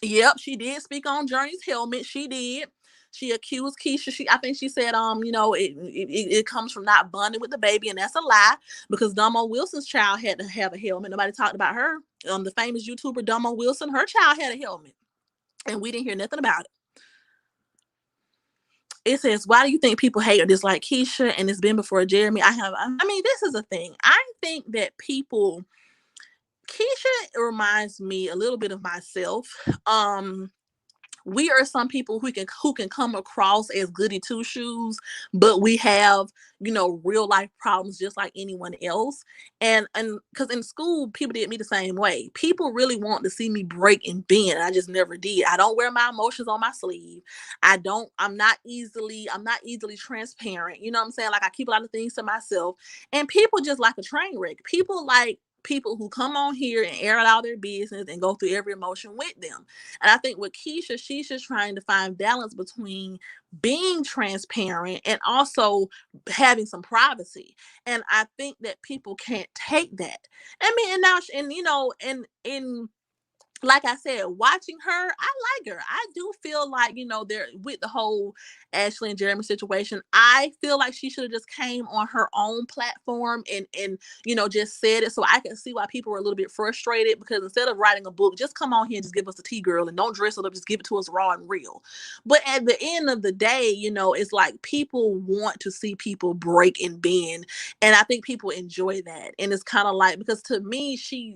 Yep, she did speak on Journey's helmet. She did. She accused Keisha. I think she said, it comes from not bonding with the baby, and that's a lie because Dumbo Wilson's child had to have a helmet. Nobody talked about her. The famous YouTuber Dumbo Wilson, her child had a helmet, and we didn't hear nothing about it. It says, why do you think people hate or dislike Keisha? And it's been before Jeremy. I mean, this is a thing. I think that Keisha reminds me a little bit of myself. We are some people who can come across as goody two shoes, but we have, real life problems just like anyone else. And because in school people did me the same way. People really want to see me break and bend. I just never did. I don't wear my emotions on my sleeve. I'm not easily transparent. You know what I'm saying? Like, I keep a lot of things to myself. And people just like a train wreck. People like people who come on here and air out all their business and go through every emotion with them. And I think with Keisha, she's just trying to find balance between being transparent and also having some privacy. And I think that people can't take that. I mean, and now, and in like I said, watching her, I like her. I do feel like, there with the whole Ashley and Jeremy situation, I feel like she should have just came on her own platform and just said it, so I can see why people were a little bit frustrated, because instead of writing a book, just come on here and just give us the tea, girl, and don't dress it up, just give it to us raw and real. But at the end of the day, it's like people want to see people break and bend, and I think people enjoy that. And it's kind of like, because to me, she's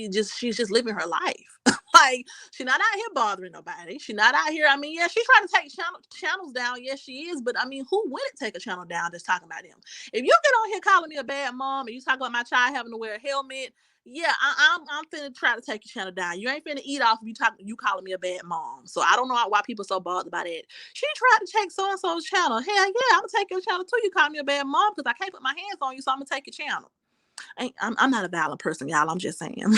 just living her life. Like, she's not out here bothering nobody. She's not out here. I mean, yeah, she's trying to take channels down. Yes, she is. But I mean, who wouldn't take a channel down just talking about them? If you get on here calling me a bad mom and you talk about my child having to wear a helmet, yeah, I'm finna try to take your channel down. You ain't finna eat off if you calling me a bad mom. So I don't know why people so bothered about it. She tried to take so and so's channel. Hell yeah, I'm gonna take your channel too. You call me a bad mom because I can't put my hands on you, so I'm gonna take your channel. I'm not a violent person, y'all. I'm just saying.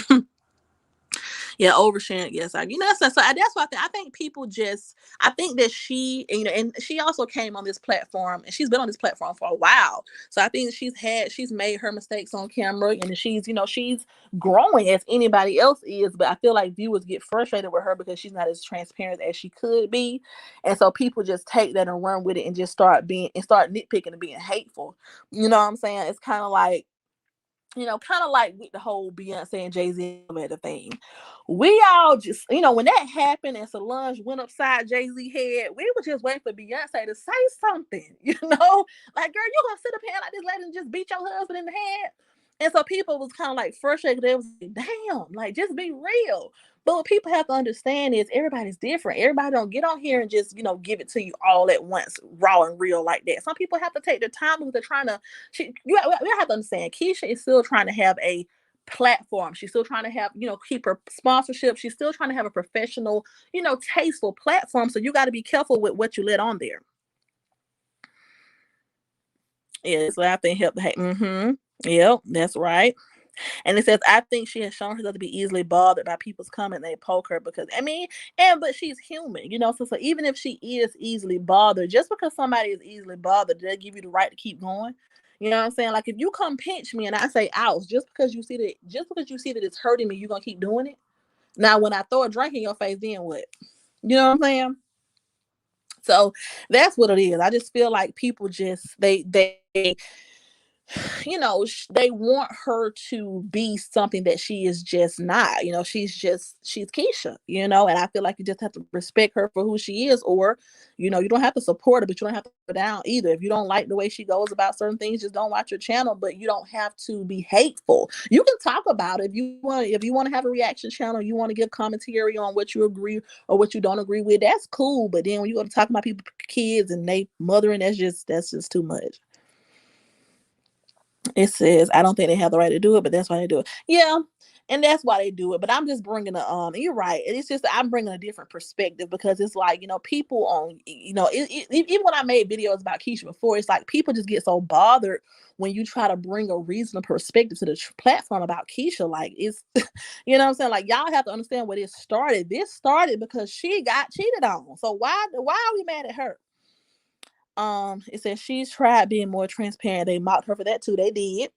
Yeah, oversharing. Yes, that's why I think people just. I think that she, and she also came on this platform, and she's been on this platform for a while. So I think she's made her mistakes on camera, and she's growing as anybody else is. But I feel like viewers get frustrated with her because she's not as transparent as she could be, and so people just take that and run with it and just start nitpicking and being hateful. You know what I'm saying? It's kind of like with the whole Beyonce and Jay-Z thing. We all just, when that happened and Solange went upside Jay-Z head, we were just waiting for Beyonce to say something, like, girl, you gonna sit up here like this lady and just beat your husband in the head? And so people was kind of like frustrated. They was like, damn, like, just be real. But what people have to understand is everybody's different. Everybody don't get on here and just, give it to you all at once, raw and real like that. Some people have to take their time because they're trying to, we have to understand, Keisha is still trying to have a platform. She's still trying to have, keep her sponsorship. She's still trying to have a professional, tasteful platform. So you got to be careful with what you let on there. Yeah, so I think help the hate. Yep, that's right. And it says, I think she has shown herself to be easily bothered by people's comment. They poke her because, but she's human, so even if she is easily bothered, just because somebody is easily bothered, does that give you the right to keep going? You know what I'm saying? Like, if you come pinch me and I say ouch, just because you see that it's hurting me, you're gonna keep doing it. Now, when I throw a drink in your face, then what? You know what I'm saying? So that's what it is. I just feel like people just they they want her to be something that she is just not. She's Keisha, and I feel like you just have to respect her for who she is, or, you don't have to support her, but you don't have to put her down either. If you don't like the way she goes about certain things, just don't watch her channel, but you don't have to be hateful. You can talk about it if you want to have a reaction channel, you want to give commentary on what you agree or what you don't agree with, that's cool. But then when you go to talk about people's kids and they mothering, that's just too much. It says, I don't think they have the right to do it, but that's why they do it. Yeah, and that's why they do it. But I'm just bringing you're right. It's just I'm bringing a different perspective because it's like, people on, even when I made videos about Keisha before, it's like people just get so bothered when you try to bring a reasonable perspective to the platform about Keisha. Like, it's, you know what I'm saying? Like, y'all have to understand where this started. This started because she got cheated on. So why are we mad at her? It says she's tried being more transparent. They mocked her for that too. They did.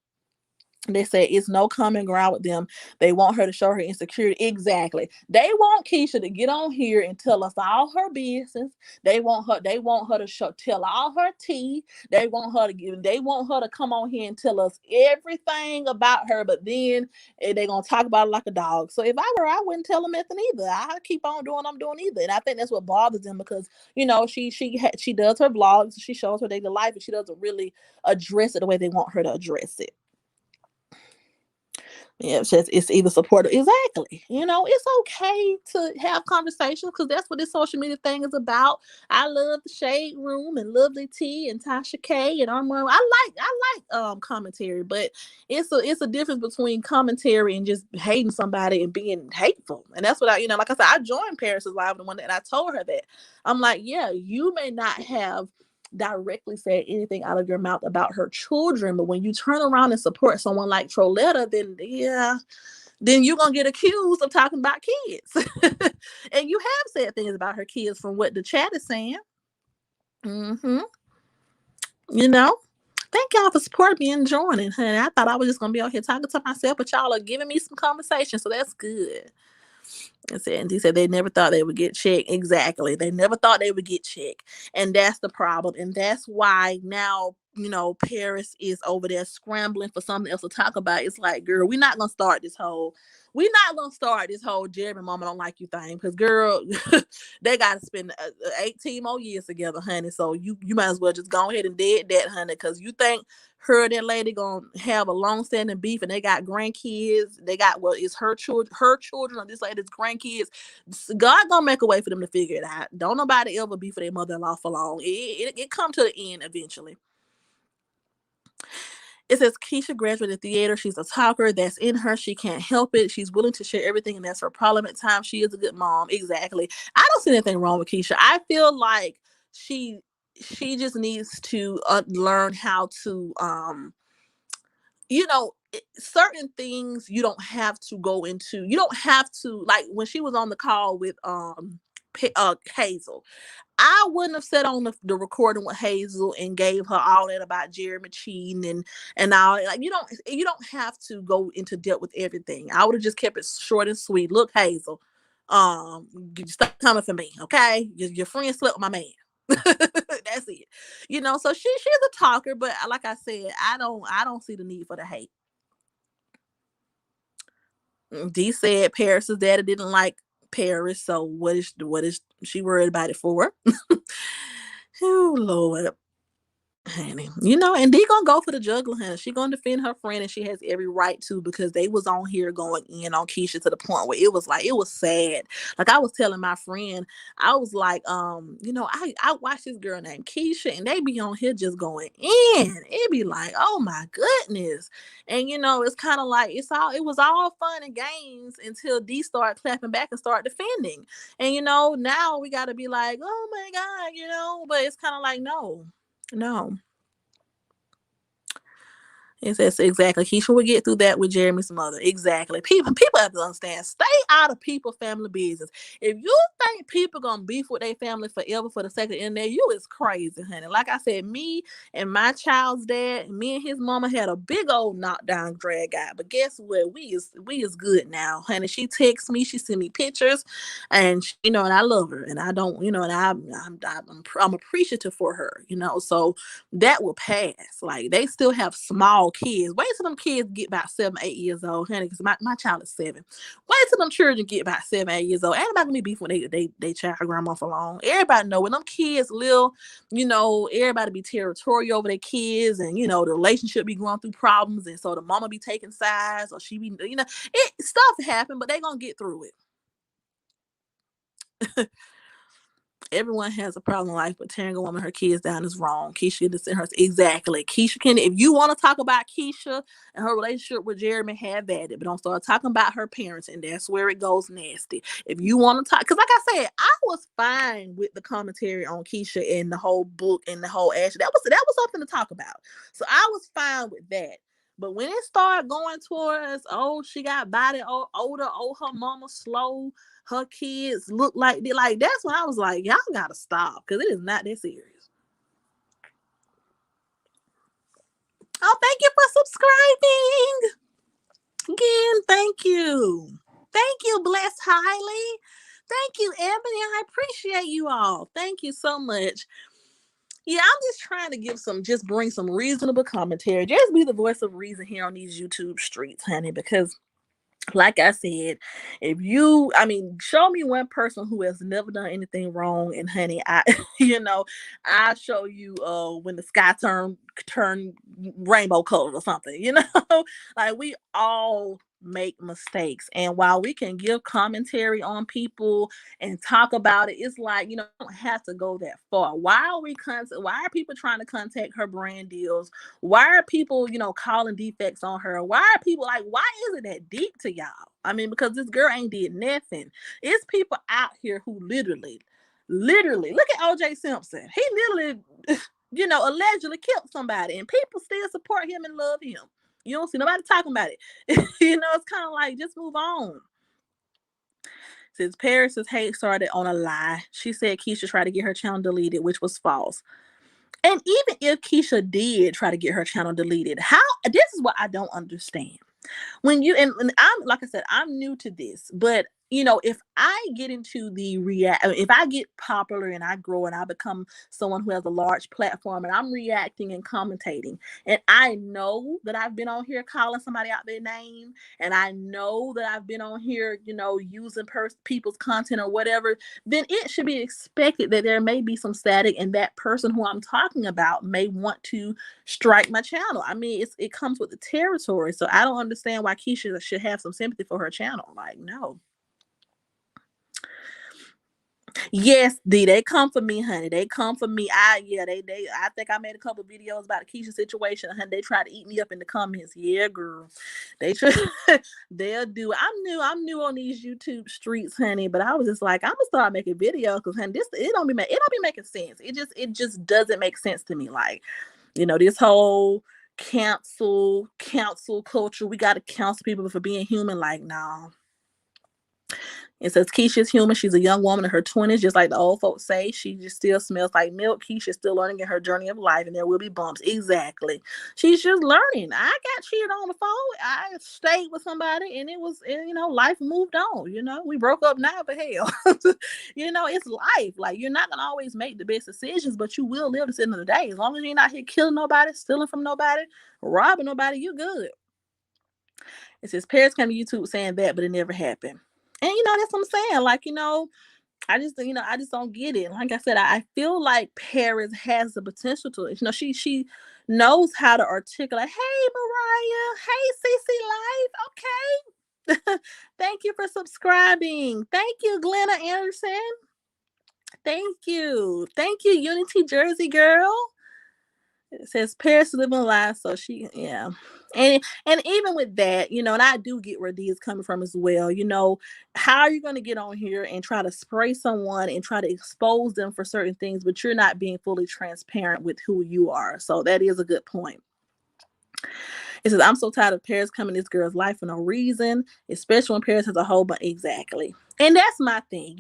They say it's no common ground with them. They want her to show her insecurity. Exactly. They want Keisha to get on here and tell us all her business. They want her to tell all her tea. They want her to come on here and tell us everything about her, but then they're gonna talk about it like a dog. So if I were, I wouldn't tell them nothing either. I keep on doing what I'm doing either. And I think that's what bothers them because she does her vlogs, she shows her daily life, and she doesn't really address it the way they want her to address it. Yeah, it's either supportive. Exactly. It's okay to have conversations because that's what this social media thing is about. I love the Shade Room and Lovely T and Tasha K and Armand. I like commentary, but it's a difference between commentary and just hating somebody and being hateful. And that's what like I said, I joined Paris's live the one and I told her that. I'm like, yeah, you may not have directly said anything out of your mouth about her children, but when you turn around and support someone like Troletta, then you're gonna get accused of talking about kids. And you have said things about her kids from what the chat is saying. You know, thank y'all for supporting me and joining, honey. I thought I was just gonna be out here talking to myself, but y'all are giving me some conversation, so that's good. And he said they never thought they would get checked. Exactly. They never thought they would get checked. And that's the problem. And that's why now, Paris is over there scrambling for something else to talk about. It's like, girl, we're not gonna start this whole Jeremy Mama don't like you thing. Because, girl, they gotta spend 18 more years together, honey. So you might as well just go ahead and dead that, honey. Because you think her and that lady gonna have a long-standing beef, and they got grandkids. They got it's her children, or this lady's grandkids. God gonna make a way for them to figure it out. Don't nobody ever be for their mother-in-law for long. It come to the end eventually. It says Keisha graduated theater. She's a talker. That's in her. She can't help it. She's willing to share everything, and that's her problem at times. She is a good mom. Exactly. I don't see anything wrong with Keisha. I feel like she just needs to learn how to you know certain things you don't have to go into. You don't have to, like when she was on the call with Hazel. I wouldn't have sat on the recording with Hazel and gave her all that about Jeremy cheating and all. Like you don't have to go into depth with everything. I would have just kept it short and sweet. Look, Hazel, stop coming for me, okay? Your friend slept with my man. That's it. So she's a talker, but like I said, I don't see the need for the hate. D said Paris's daddy didn't like Paris, so what is she worried about it for? Oh Lord. Honey, and they gonna go for the juggler, honey. She gonna defend her friend, and she has every right to, because they was on here going in on Keisha to the point where it was sad. Like I was telling my friend, I was like, I watch this girl named Keisha, and they be on here just going in. It be like, oh my goodness, and it's kind of like it was all fun and games until D started clapping back and start defending, and now we got to be like, oh my god, but it's kind of like no. No. It says exactly. Keisha would get through that with Jeremy's mother. Exactly. People have to understand. Stay out of people's family business. If you think people gonna beef with their family forever for the sake of the internet, you is crazy, honey. Like I said, me and my child's dad, me and his mama had a big old knockdown drag out. But guess what? We is good now, honey. She texts me, she send me pictures, and and I love her, and I don't, and I'm appreciative for her, So that will pass. Like they still have small kids. Wait till them kids get about 7, 8 years old, honey. Because my child is 7. Wait till them children get about 7, 8 years old. Ain't nobody gonna be beefing when they child grandma for long. Everybody know when them kids little, everybody be territorial over their kids, and the relationship be going through problems, and so the mama be taking sides, or she be, it stuff happen, but they gonna get through it. Everyone has a problem in life, but tearing a woman her kids down is wrong. Keisha just sent her exactly. Keisha can, if you want to talk about Keisha and her relationship with Jeremy, have at it, but don't start talking about her parents, and that's where it goes nasty. If you want to talk, because like I said, I was fine with the commentary on Keisha and the whole book and the whole action. That was something to talk about. So I was fine with that. But when it started going towards, oh, she got body older, oh, her mama slow, her kids look like they, like, that's when I was like, y'all gotta stop, because it is not that serious. Oh, thank you for subscribing again. Thank you. Thank you, blessed highly. Thank you, Ebony. I appreciate you all. Thank you so much. Yeah, I'm just trying to just bring some reasonable commentary. Just be the voice of reason here on these YouTube streets, honey, because like I said, show me one person who has never done anything wrong, and honey, I show you when the sky turn rainbow colored or something, like we all make mistakes, and while we can give commentary on people and talk about it, it's like, don't have to go that far. Why are people trying to contact her brand deals? Why are people, calling defects on her? Why are people like, why is it that deep to y'all? I mean, because this girl ain't did nothing. It's people out here who literally, look at OJ Simpson. He literally, allegedly killed somebody, and people still support him and love him. You don't see nobody talking about it. It's kind of like, just move on. Since Paris's hate started on a lie, she said Keisha tried to get her channel deleted, which was false. And even if Keisha did try to get her channel deleted, this is what I don't understand. When and I'm, like I said, I'm new to this, but if I get into if I get popular and I grow and I become someone who has a large platform, and I'm reacting and commentating, and I know that I've been on here calling somebody out their name, and I know that I've been on here, using people's content or whatever, then it should be expected that there may be some static, and that person who I'm talking about may want to strike my channel. I mean, it comes with the territory. So I don't understand why Keisha should have some sympathy for her channel. Like, no. Yes, they come for me, honey. They come for me. I think I made a couple of videos about the Keisha situation, honey. They try to eat me up in the comments. Yeah, girl. They try they'll do it. I'm new on these YouTube streets, honey. But I was just like, I'm gonna start making videos, because honey, it don't be making sense. It just doesn't make sense to me. Like, this whole cancel culture. We got to cancel people for being human. Like, no. It says Keisha's human. She's a young woman in her 20s, just like the old folks say. She just still smells like milk. Keisha's still learning in her journey of life, and there will be bumps. Exactly. She's just learning. I got cheated on before. I stayed with somebody, and life moved on. We broke up now, but hell, it's life. Like, you're not gonna always make the best decisions, but you will live to the end of the day. As long as you're not here killing nobody, stealing from nobody, robbing nobody, you good. It says parents came to YouTube saying that, but it never happened. And that's what I'm saying. Like, I just don't get it. Like I said, I feel like Paris has the potential to, she knows how to articulate. Hey, Mariah. Hey, CC Life. Okay. Thank you for subscribing. Thank you, Glenna Anderson. Thank you. Thank you, Unity Jersey girl. It says Paris living life, so yeah. And even with that, and I do get where D is coming from as well. How are you going to get on here and try to spray someone and try to expose them for certain things, but you're not being fully transparent with who you are? So that is a good point. It says, I'm so tired of Paris coming in this girl's life for no reason, especially when Paris has a whole bunch. Exactly. And that's my thing.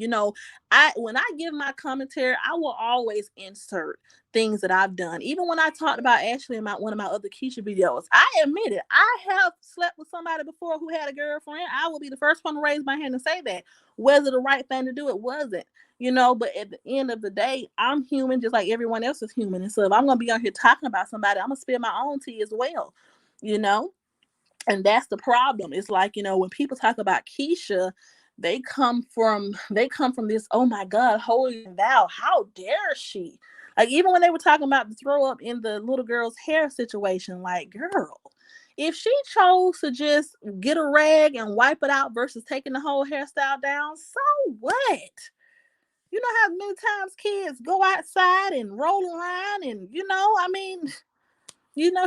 When I give my commentary, I will always insert things that I've done. Even when I talked about Ashley in one of my other Keisha videos, I admit it. I have slept with somebody before who had a girlfriend. I will be the first one to raise my hand and say that. Whether the right thing to do, it wasn't. But at the end of the day, I'm human just like everyone else is human. And so if I'm going to be on here talking about somebody, I'm going to spill my own tea as well. And that's the problem. It's like, when people talk about Keisha, they come from this, oh my God, holy thou, how dare she? Like, even when they were talking about the throw up in the little girl's hair situation, like, girl, if she chose to just get a rag and wipe it out versus taking the whole hairstyle down, so what? You know how many times kids go outside and roll around and,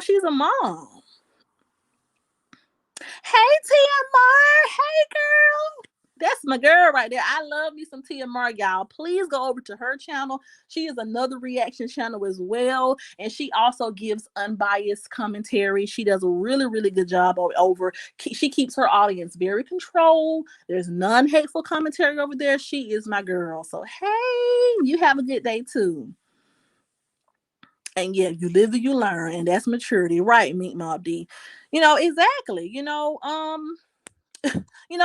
she's a mom. Hey, TMR. Hey, girl. That's my girl right there. I love me some TMR, y'all. Please go over to her channel. She is another reaction channel as well. And she also gives unbiased commentary. She does a really, really good job over. She keeps her audience very controlled. There's non-hateful commentary over there. She is my girl. So, hey, you have a good day too. And yeah, you live and you learn, and that's maturity, right, Mink Mob D? Exactly.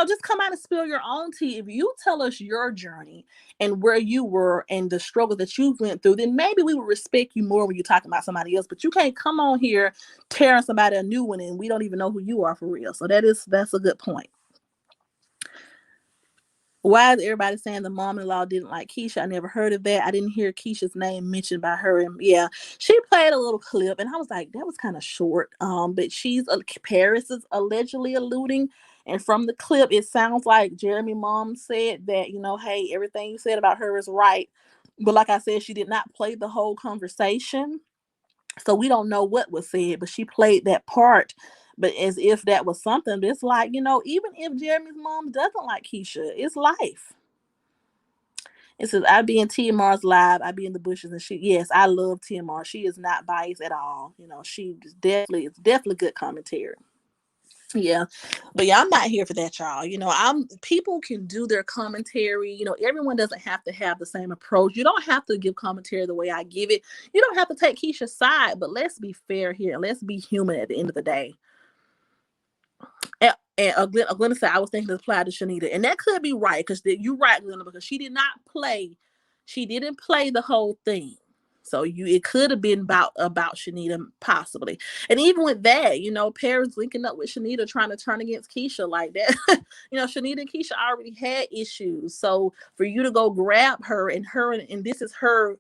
Just come out and spill your own tea. If you tell us your journey and where you were and the struggle that you went through, then maybe we would respect you more when you're talking about somebody else. But you can't come on here tearing somebody a new one, and we don't even know who you are for real. So that's a good point. Why is everybody saying the mom-in-law didn't like Keisha? I never heard of that. I didn't hear Keisha's name mentioned by her. And yeah, she played a little clip, and I was like, that was kind of short. But Paris is allegedly alluding, and from the clip, it sounds like Jeremy mom said that, hey, everything you said about her is right. But like I said, she did not play the whole conversation. So we don't know what was said, but she played that part. But as if that was something, it's like, even if Jeremy's mom doesn't like Keisha, it's life. It says, I be in TMR's live, I be in the bushes, and yes, I love TMR. She is not biased at all. It's definitely good commentary. Yeah, but yeah, I'm not here for that, y'all. People can do their commentary. Everyone doesn't have to have the same approach. You don't have to give commentary the way I give it. You don't have to take Keisha's side, but let's be fair here. Let's be human at the end of the day. And Glenna said, I was thinking this applied to Shanita, and that could be right, because you're right, Glenna, because she didn't play the whole thing. So it could have been about Shanita possibly. And even with that, Paris linking up with Shanita trying to turn against Keisha like that. Shanita and Keisha already had issues. So for you to go grab her and this is her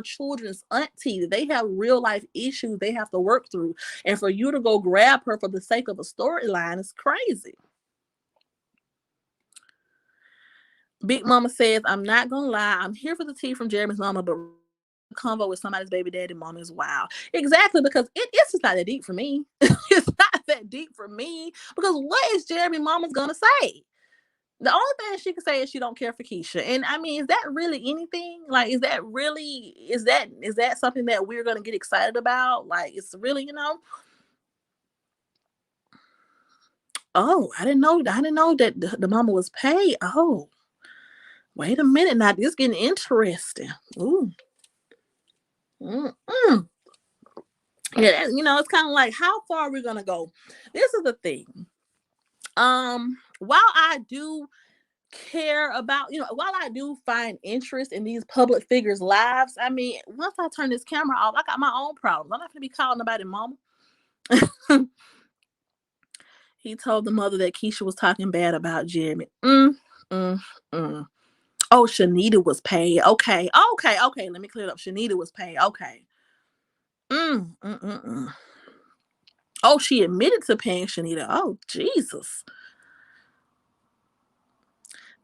children's auntie, they have real life issues they have to work through. And for you to go grab her for the sake of a storyline is crazy. Big Mama says, I'm not gonna lie, I'm here for the tea from Jeremy's mama, but convo with somebody's baby daddy mama is wild. Exactly, because it's just not that deep for me. It's not that deep for me, because what is Jeremy mama's gonna say? The only thing she can say is she don't care for Keisha. And I mean, is that really anything? Like, is that something that we're gonna get excited about? Like, it's really, Oh, I didn't know that the mama was paid. Oh, wait a minute now. This getting interesting. Ooh. Mm-mm. Yeah, it's kind of like how far are we gonna go? This is the thing. While I do care about, while I do find interest in these public figures' lives, I mean, once I turn this camera off, I got my own problems. I'm not gonna be calling nobody mama. He told the mother that Keisha was talking bad about Jeremy. Mm, mm. Oh, Shanita was paid. Okay, okay, okay. Let me clear it up. Shanita was paid. Okay. Mm, mm, mm, mm. Oh, she admitted to paying Shanita. Oh, Jesus.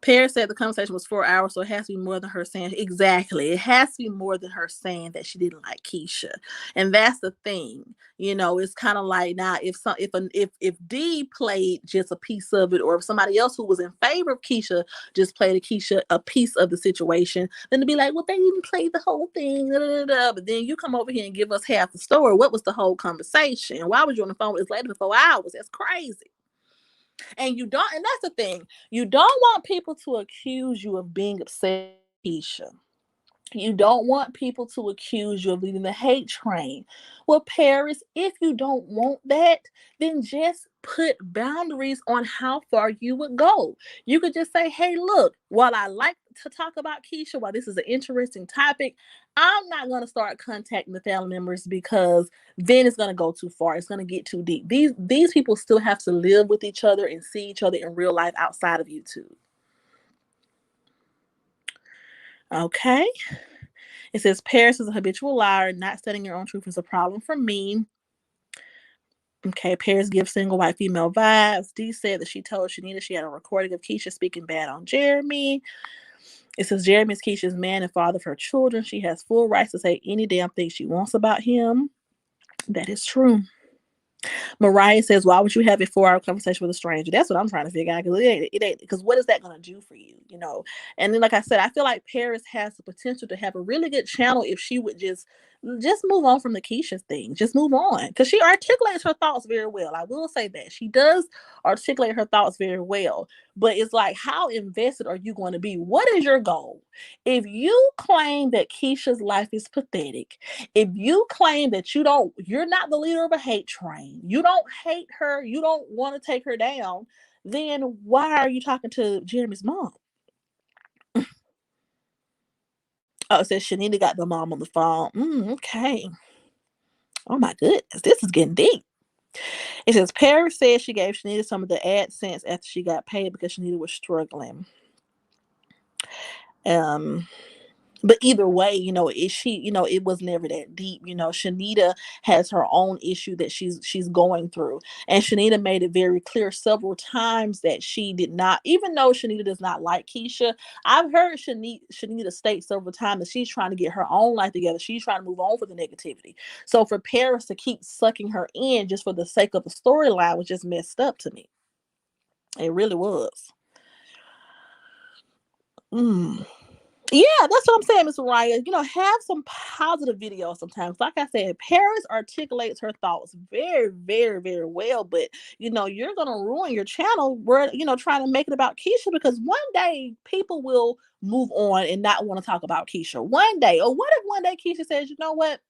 Paris said the conversation was 4 hours, so it has to be more than her saying exactly. It has to be more than her saying that she didn't like Keisha, and that's the thing. It's kind of like now if D played just a piece of it, or if somebody else who was in favor of Keisha just played a piece of the situation, then to be like, well, they didn't play the whole thing. Da, da, da. But then you come over here and give us half the story. What was the whole conversation? Why was you on the phone with this lady for 4 hours? That's crazy. And that's the thing, you don't want people to accuse you of being upset, Keisha. You don't want people to accuse you of leading the hate train. Well, Paris, if you don't want that, then just put boundaries on how far you would go. You could just say, hey, look, while I like to talk about Keisha, while this is an interesting topic, I'm not going to start contacting the family members because then it's going to go too far. It's going to get too deep. These people still have to live with each other and see each other in real life outside of YouTube. Okay. It says Paris is a habitual liar. Not stating your own truth is a problem for me. Okay, Paris gives single white female vibes. Dee said that she told Shanita she had a recording of Keisha speaking bad on Jeremy. It says Jeremy is Keisha's man and father of her children. She has full rights to say any damn thing she wants about him. That is true. Mariah says, "Why would you have a 4 hour conversation with a stranger?" That's what I'm trying to figure out because it ain't because what is that going to do for you, And then, like I said, I feel like Paris has the potential to have a really good channel if she would just move on from the Keisha thing. Just move on because she articulates her thoughts very well. I will say that she does articulate her thoughts very well. But it's like, how invested are you going to be? What is your goal? If you claim that Keisha's life is pathetic, if you claim that you're not the leader of a hate train, you don't hate her, you don't want to take her down, then why are you talking to Jeremy's mom? Oh, it says Shanita got the mom on the phone. Okay. Oh my goodness, this is getting deep. It says Paris said she gave Shanita some of the AdSense after she got paid because Shanita was struggling. Um, but either way, it was never that deep. Shanita has her own issue that she's going through, and Shanita made it very clear several times that she did not, even though Shanita does not like Keisha. I've heard Shanita state several times that she's trying to get her own life together. She's trying to move on from the negativity. So for Paris to keep sucking her in just for the sake of the storyline was just messed up to me. It really was. Mm. Yeah, that's what I'm saying, Miss Mariah. Have some positive videos sometimes. Like I said, Paris articulates her thoughts very, very, very well. But you're gonna ruin your channel where trying to make it about Keisha because one day people will move on and not want to talk about Keisha. One day, or what if one day Keisha says, you know what,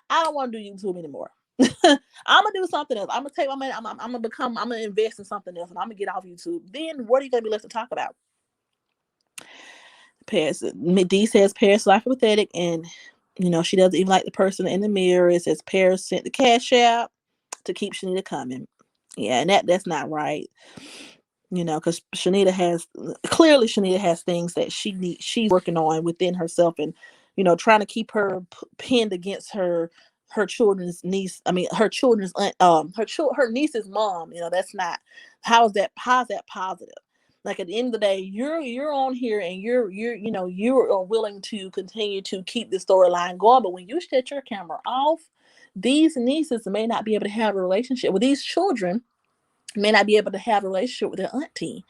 I don't want to do YouTube anymore. I'm gonna do something else. I'm gonna take my money. I'm gonna invest in something else, and I'm gonna get off YouTube. Then what are you gonna be left to talk about? Paris, D says Paris life pathetic, and she doesn't even like the person in the mirror. It says Paris sent the cash out to keep Shanita coming. Yeah, and that's not right. Because Shanita has things that she's working on within herself, and trying to keep her pinned against her children's niece. I mean, her children's her niece's mom. That's not how's that positive? Like at the end of the day, you're on here and you're willing to continue to keep the storyline going, but when you shut your camera off, these nieces may not be able to have a relationship with these children. May not be able to have a relationship with their auntie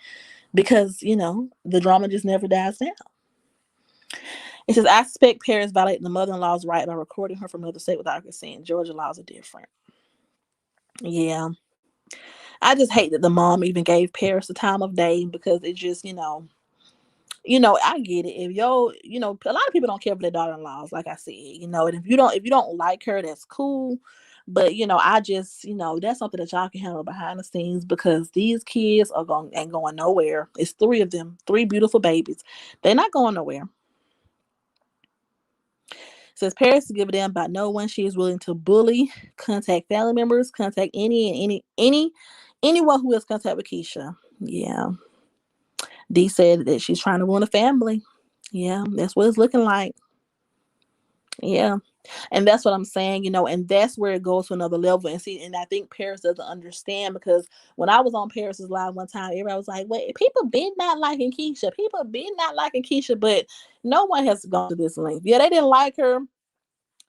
because the drama just never dies down. It says I suspect parents violating the mother-in-law's right by recording her from another state without her consent. Georgia laws are different. Yeah. I just hate that the mom even gave Paris the time of day, because it just, I get it. If a lot of people don't care for their daughter-in-laws, like I said, and if you don't like her, that's cool. But I just, that's something that y'all can handle behind the scenes, because these kids ain't going nowhere. It's three of them, three beautiful babies. They're not going nowhere. Says Paris to give a damn about no one. She is willing to bully, contact family members, contact anyone who has contact with Keisha. Yeah. D said that she's trying to ruin a family. Yeah, that's what it's looking like. Yeah. And that's what I'm saying, and that's where it goes to another level. And see, and I think Paris doesn't understand, because when I was on Paris's live one time, everybody was like, wait, people been not liking Keisha. People been not liking Keisha, but no one has gone to this length. Yeah, they didn't like her.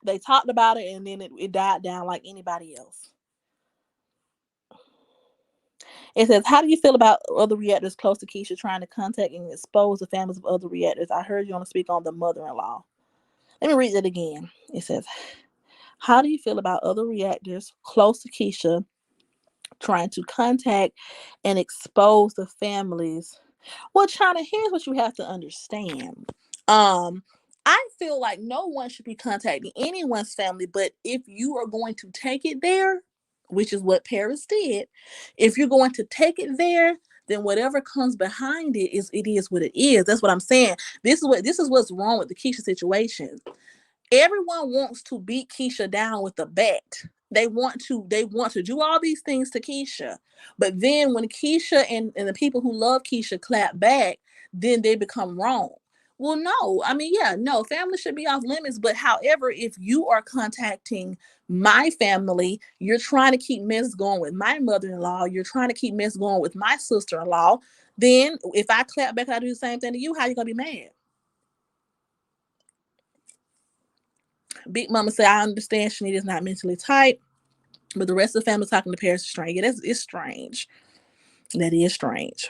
They talked about it, and then it died down like anybody else. It says, how do you feel about other reactors close to Keisha trying to contact and expose the families of other reactors? I heard you want to speak on the mother-in-law. Let me read it again. It says, how do you feel about other reactors close to Keisha trying to contact and expose the families? Well, China, here's what you have to understand. Um, I feel like no one should be contacting anyone's family, but if you are going to take it there, which is what Paris did, if you're going to take it there, then whatever comes behind it is what it is. That's what I'm saying. This is what's wrong with the Keisha situation. Everyone wants to beat Keisha down with a bat. They want to do all these things to Keisha. But then when Keisha and the people who love Keisha clap back, then they become wrong. Well, no. I mean, yeah, no, family should be off limits. But however, if you are contacting my family, you're trying to keep mess going with my mother-in-law, you're trying to keep mess going with my sister-in-law, then if I clap back, I do the same thing to you, how you gonna be mad? Big Mama said, I understand Shanita is not mentally tight, but the rest of the family talking to Paris is strange. Yeah, it's strange. That is strange.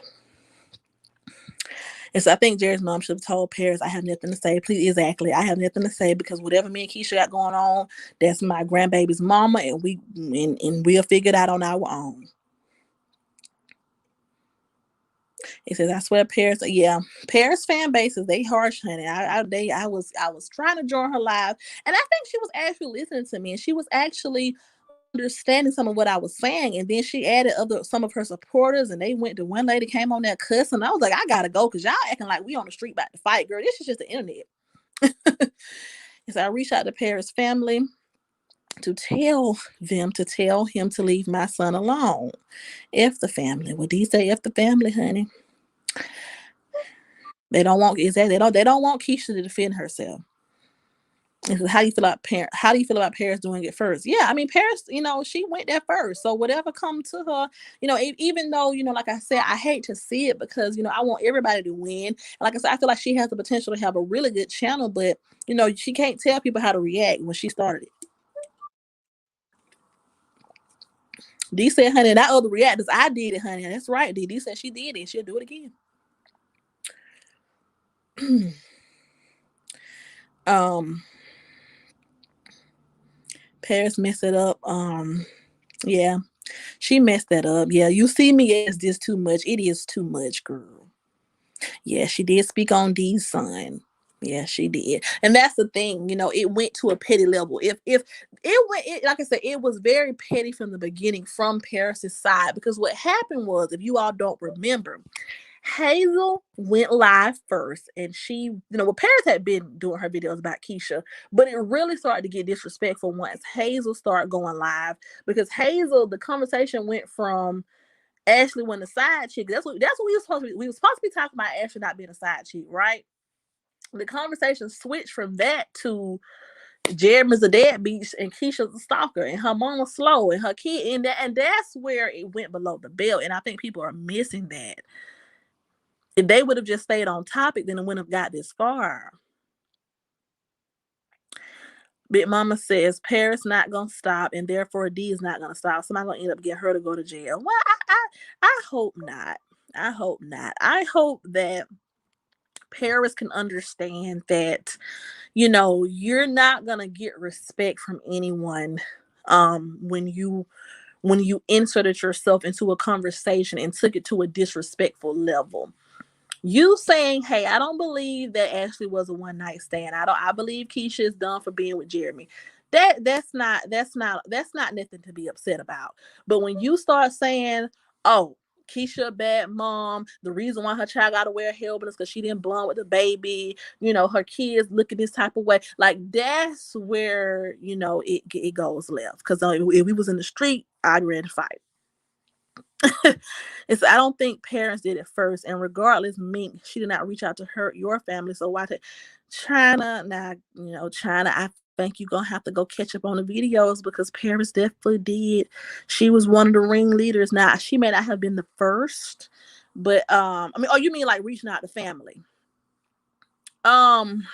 And so I think Jared's mom should have told Paris, I have nothing to say. Please, exactly. I have nothing to say, because whatever me and Keisha got going on, that's my grandbaby's mama, and we'll figure it out on our own. He says, I swear Paris, yeah, Paris fan bases, they harsh, honey. I was trying to join her live, and I think she was actually listening to me, and she was actually understanding some of what I was saying. And then she added some of her supporters, and they went to one lady came on there cussing. I was like, I gotta go, because y'all acting like we on the street about to fight, girl. This is just the internet. So I reached out to Paris family to tell them to tell him to leave my son alone. F the family. What do you say? F the family, honey. They don't want they don't want Keisha to defend herself. How do you feel about Paris doing it first? Yeah, I mean Paris, she went there first. So whatever come to her, even though, like I said, I hate to see it, because I want everybody to win. And like I said, I feel like she has the potential to have a really good channel, but she can't tell people how to react when she started it. D said, honey, that other reactors, I did it, honey. That's right. D said she did it. She'll do it again. um Paris messed it up. Yeah, she messed that up. Yeah, you see me as this too much. It is too much, girl. Yeah, she did speak on D's son. Yeah, she did. And that's the thing, it went to a petty level. If like I said, it was very petty from the beginning from Paris's side, because what happened was, if you all don't remember, Hazel went live first, and she, well, Paris had been doing her videos about Keisha, but it really started to get disrespectful once Hazel started going live, because Hazel, the conversation went from Ashley when the side chick. That's what we were supposed to be. We were supposed to be talking about Ashley not being a side chick, right? The conversation switched from that to Jeremy's a deadbeat and Keisha's a stalker and her mama's slow and her kid, and that's where it went below the belt. And I think people are missing that. If they would have just stayed on topic, then it wouldn't have got this far. Big Mama says Paris not gonna stop, and therefore D is not gonna stop. Somebody gonna end up getting her to go to jail. Well, I hope not. I hope not. I hope that Paris can understand that, you're not gonna get respect from anyone when you when you inserted yourself into a conversation and took it to a disrespectful level. You saying, "Hey, I don't believe that Ashley was a one night stand. I believe Keisha is done for being with Jeremy." That's not nothing to be upset about. But when you start saying, "Oh, Keisha a bad mom. The reason why her child got to wear a helmet is because she didn't bond with the baby. Her kids look at this type of way." Like that's where it goes left. Because if we was in the street, I'd ready to fight. I don't think parents did it first, and regardless, Mink, she did not reach out to hurt your family. So why China? Now China. I think you're gonna have to go catch up on the videos because parents definitely did. She was one of the ringleaders. Now she may not have been the first, but I mean, oh, you mean like reaching out to family? Um,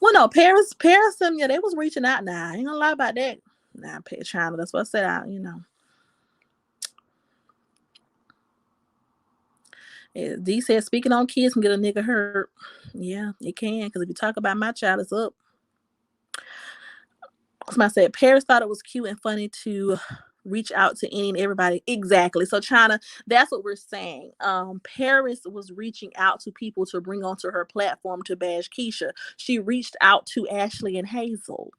well, no, parents, them, yeah, they was reaching out. Now I ain't gonna lie about that. Nah, China. That's what I said. D said, "Speaking on kids can get a nigga hurt." Yeah, it can. Because if you talk about my child, it's up. Somebody said, "Paris thought it was cute and funny to reach out to any and everybody." Exactly. So China, that's what we're saying. Paris was reaching out to people to bring onto her platform to bash Keisha. She reached out to Ashley and Hazel.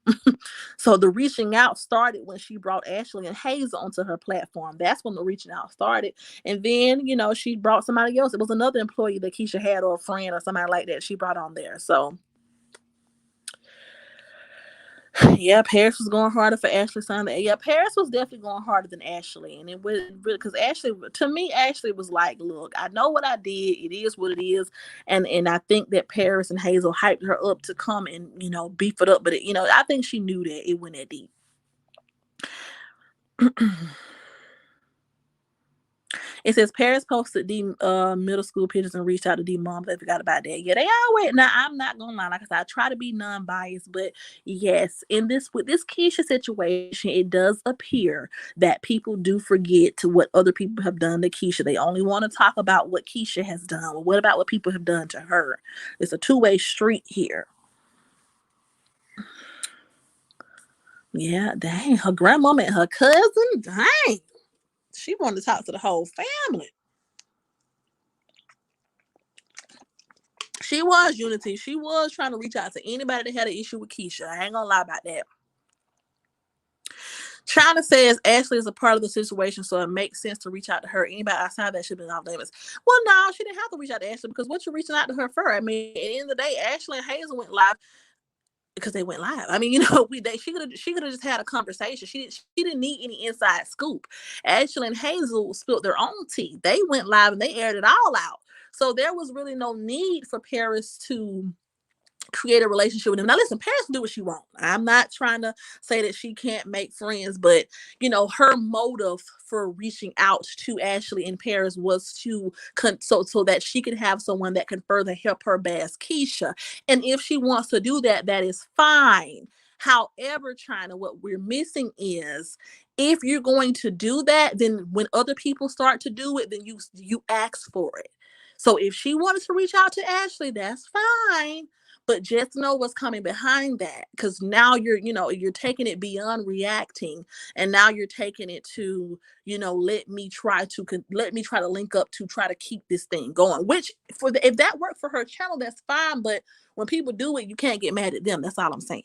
So the reaching out started when she brought Ashley and Hazel onto her platform. That's when the reaching out started. And then, she brought somebody else. It was another employee that Keisha had, or a friend or somebody like that she brought on there. So yeah, Paris was going harder for Ashley Sunday. Yeah, Paris was definitely going harder than Ashley, and it was because Ashley, to me, Ashley was like, "Look, I know what I did. It is what it is," and I think that Paris and Hazel hyped her up to come and beef it up, but I think she knew that it went that deep. It says Paris posted the middle school pictures and reached out to the moms. They forgot about that. Yeah, they always. Now I'm not gonna lie. Like I said, I try to be non-biased, but yes, with this Keisha situation, it does appear that people do forget to what other people have done to Keisha. They only want to talk about what Keisha has done. Well, what about what people have done to her? It's a two-way street here. Yeah, dang, her grandmama and her cousin, dang. She wanted to talk to the whole family. She was Unity. She was trying to reach out to anybody that had an issue with Keisha. I ain't gonna lie about that. China says Ashley is a part of the situation, so it makes sense to reach out to her. Anybody outside that should be off limits. Well, no, she didn't have to reach out to Ashley because what you reaching out to her for? I mean, at the end of the day, Ashley and Hazel went live because they went live. I mean, she could have just had a conversation. She didn't need any inside scoop. Ashley and Hazel spilled their own tea. They went live and they aired it all out. So there was really no need for Paris to create a relationship with him. Now listen, Paris can do what she wants. I'm not trying to say that she can't make friends, but her motive for reaching out to Ashley in Paris was to so that she could have someone that can further help her bash Keisha. And if she wants to do that, that is fine. However, China, what we're missing is if you're going to do that, then when other people start to do it, then you ask for it. So if she wanted to reach out to Ashley, that's fine, but just know what's coming behind that, because now you're taking it beyond reacting, and now you're taking it to let me try to link up to try to keep this thing going, which if that worked for her channel, that's fine, but when people do it, you can't get mad at them. That's all I'm saying.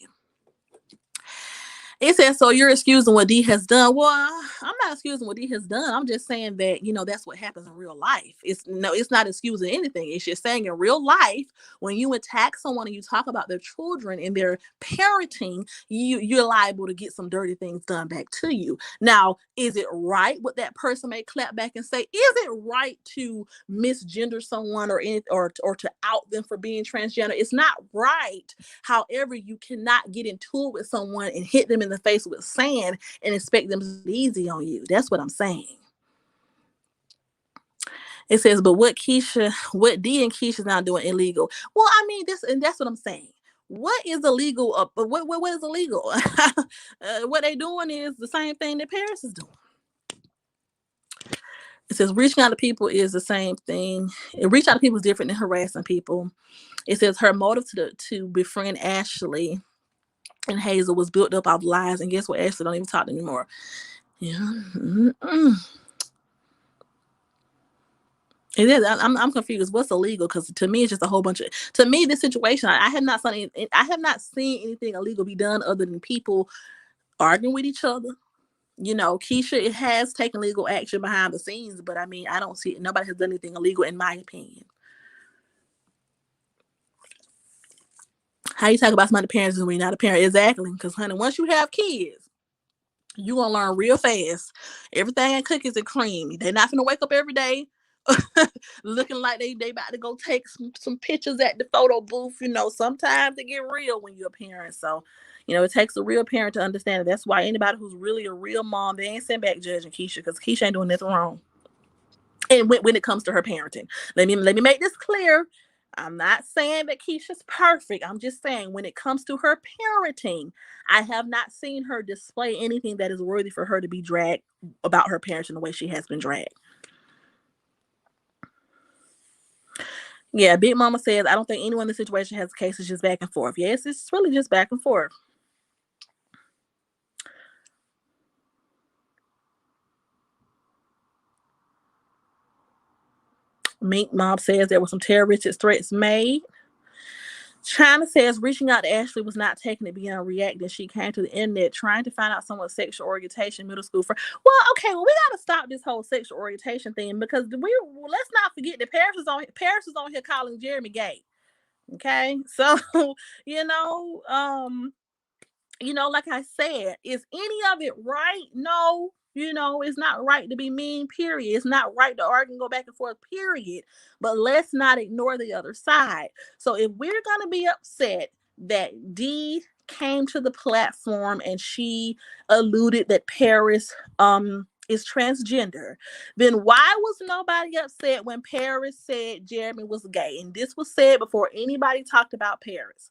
It says, "So you're excusing what D has done." Well, I'm not excusing what D has done. I'm just saying that, that's what happens in real life. It's not excusing anything. It's just saying in real life, when you attack someone and you talk about their children and their parenting, you're liable to get some dirty things done back to you. Now, is it right what that person may clap back and say? Is it right to misgender someone or to out them for being transgender? It's not right. However, you cannot get into it with someone and hit them in the face with sand and expect them to be easy on you. That's what I'm saying. It says, "But what D and Keisha's not doing illegal." Well, I mean, that's what I'm saying. What is illegal? What is illegal? What they doing is the same thing that Paris is doing. It says reaching out to people is the same thing. Reach out to people is different than harassing people. It says her motive to befriend Ashley and Hazel was built up of lies, and guess what? Ashley don't even talk anymore. Yeah. Mm-mm. It is. I'm confused. What's illegal? Because to me, it's just a whole bunch of. To me, this situation, I have not seen. I have not seen anything illegal be done other than people arguing with each other. Keisha, it has taken legal action behind the scenes, but I mean, I don't see nobody has done anything illegal, in my opinion. How you talk about somebody parents when you're not a parent? Exactly, because honey, once you have kids, you gonna learn real fast. Everything ain't cookies and cream. They're not gonna wake up every day looking like they about to go take some pictures at the photo booth. Sometimes it get real when you're a parent. So, it takes a real parent to understand it. That's why anybody who's really a real mom, they ain't sitting back judging Keisha, because Keisha ain't doing nothing wrong. And when it comes to her parenting, let me make this clear. I'm not saying that Keisha's perfect. I'm just saying when it comes to her parenting, I have not seen her display anything that is worthy for her to be dragged about her parenting the way she has been dragged. Yeah, Big Mama says, I don't think anyone in the situation has cases just back and forth. Yes, it's really just back and forth. Mink Mom says there were some terroristic threats made. China says reaching out to Ashley was not taking it beyond reacting. She came to the internet trying to find out someone's sexual orientation, middle school friend. Well, okay, well, we gotta stop this whole sexual orientation thing, because let's not forget that Paris is on here calling Jeremy gay. Okay, so you know, um, like I said, is any of it right? No. It's not right to be mean, period. It's not right to argue and go back and forth, period. But let's not ignore the other side. So if we're going to be upset that D came to the platform and she alluded that Paris is transgender, then why was nobody upset when Paris said Jeremy was gay? And this was said before anybody talked about Paris.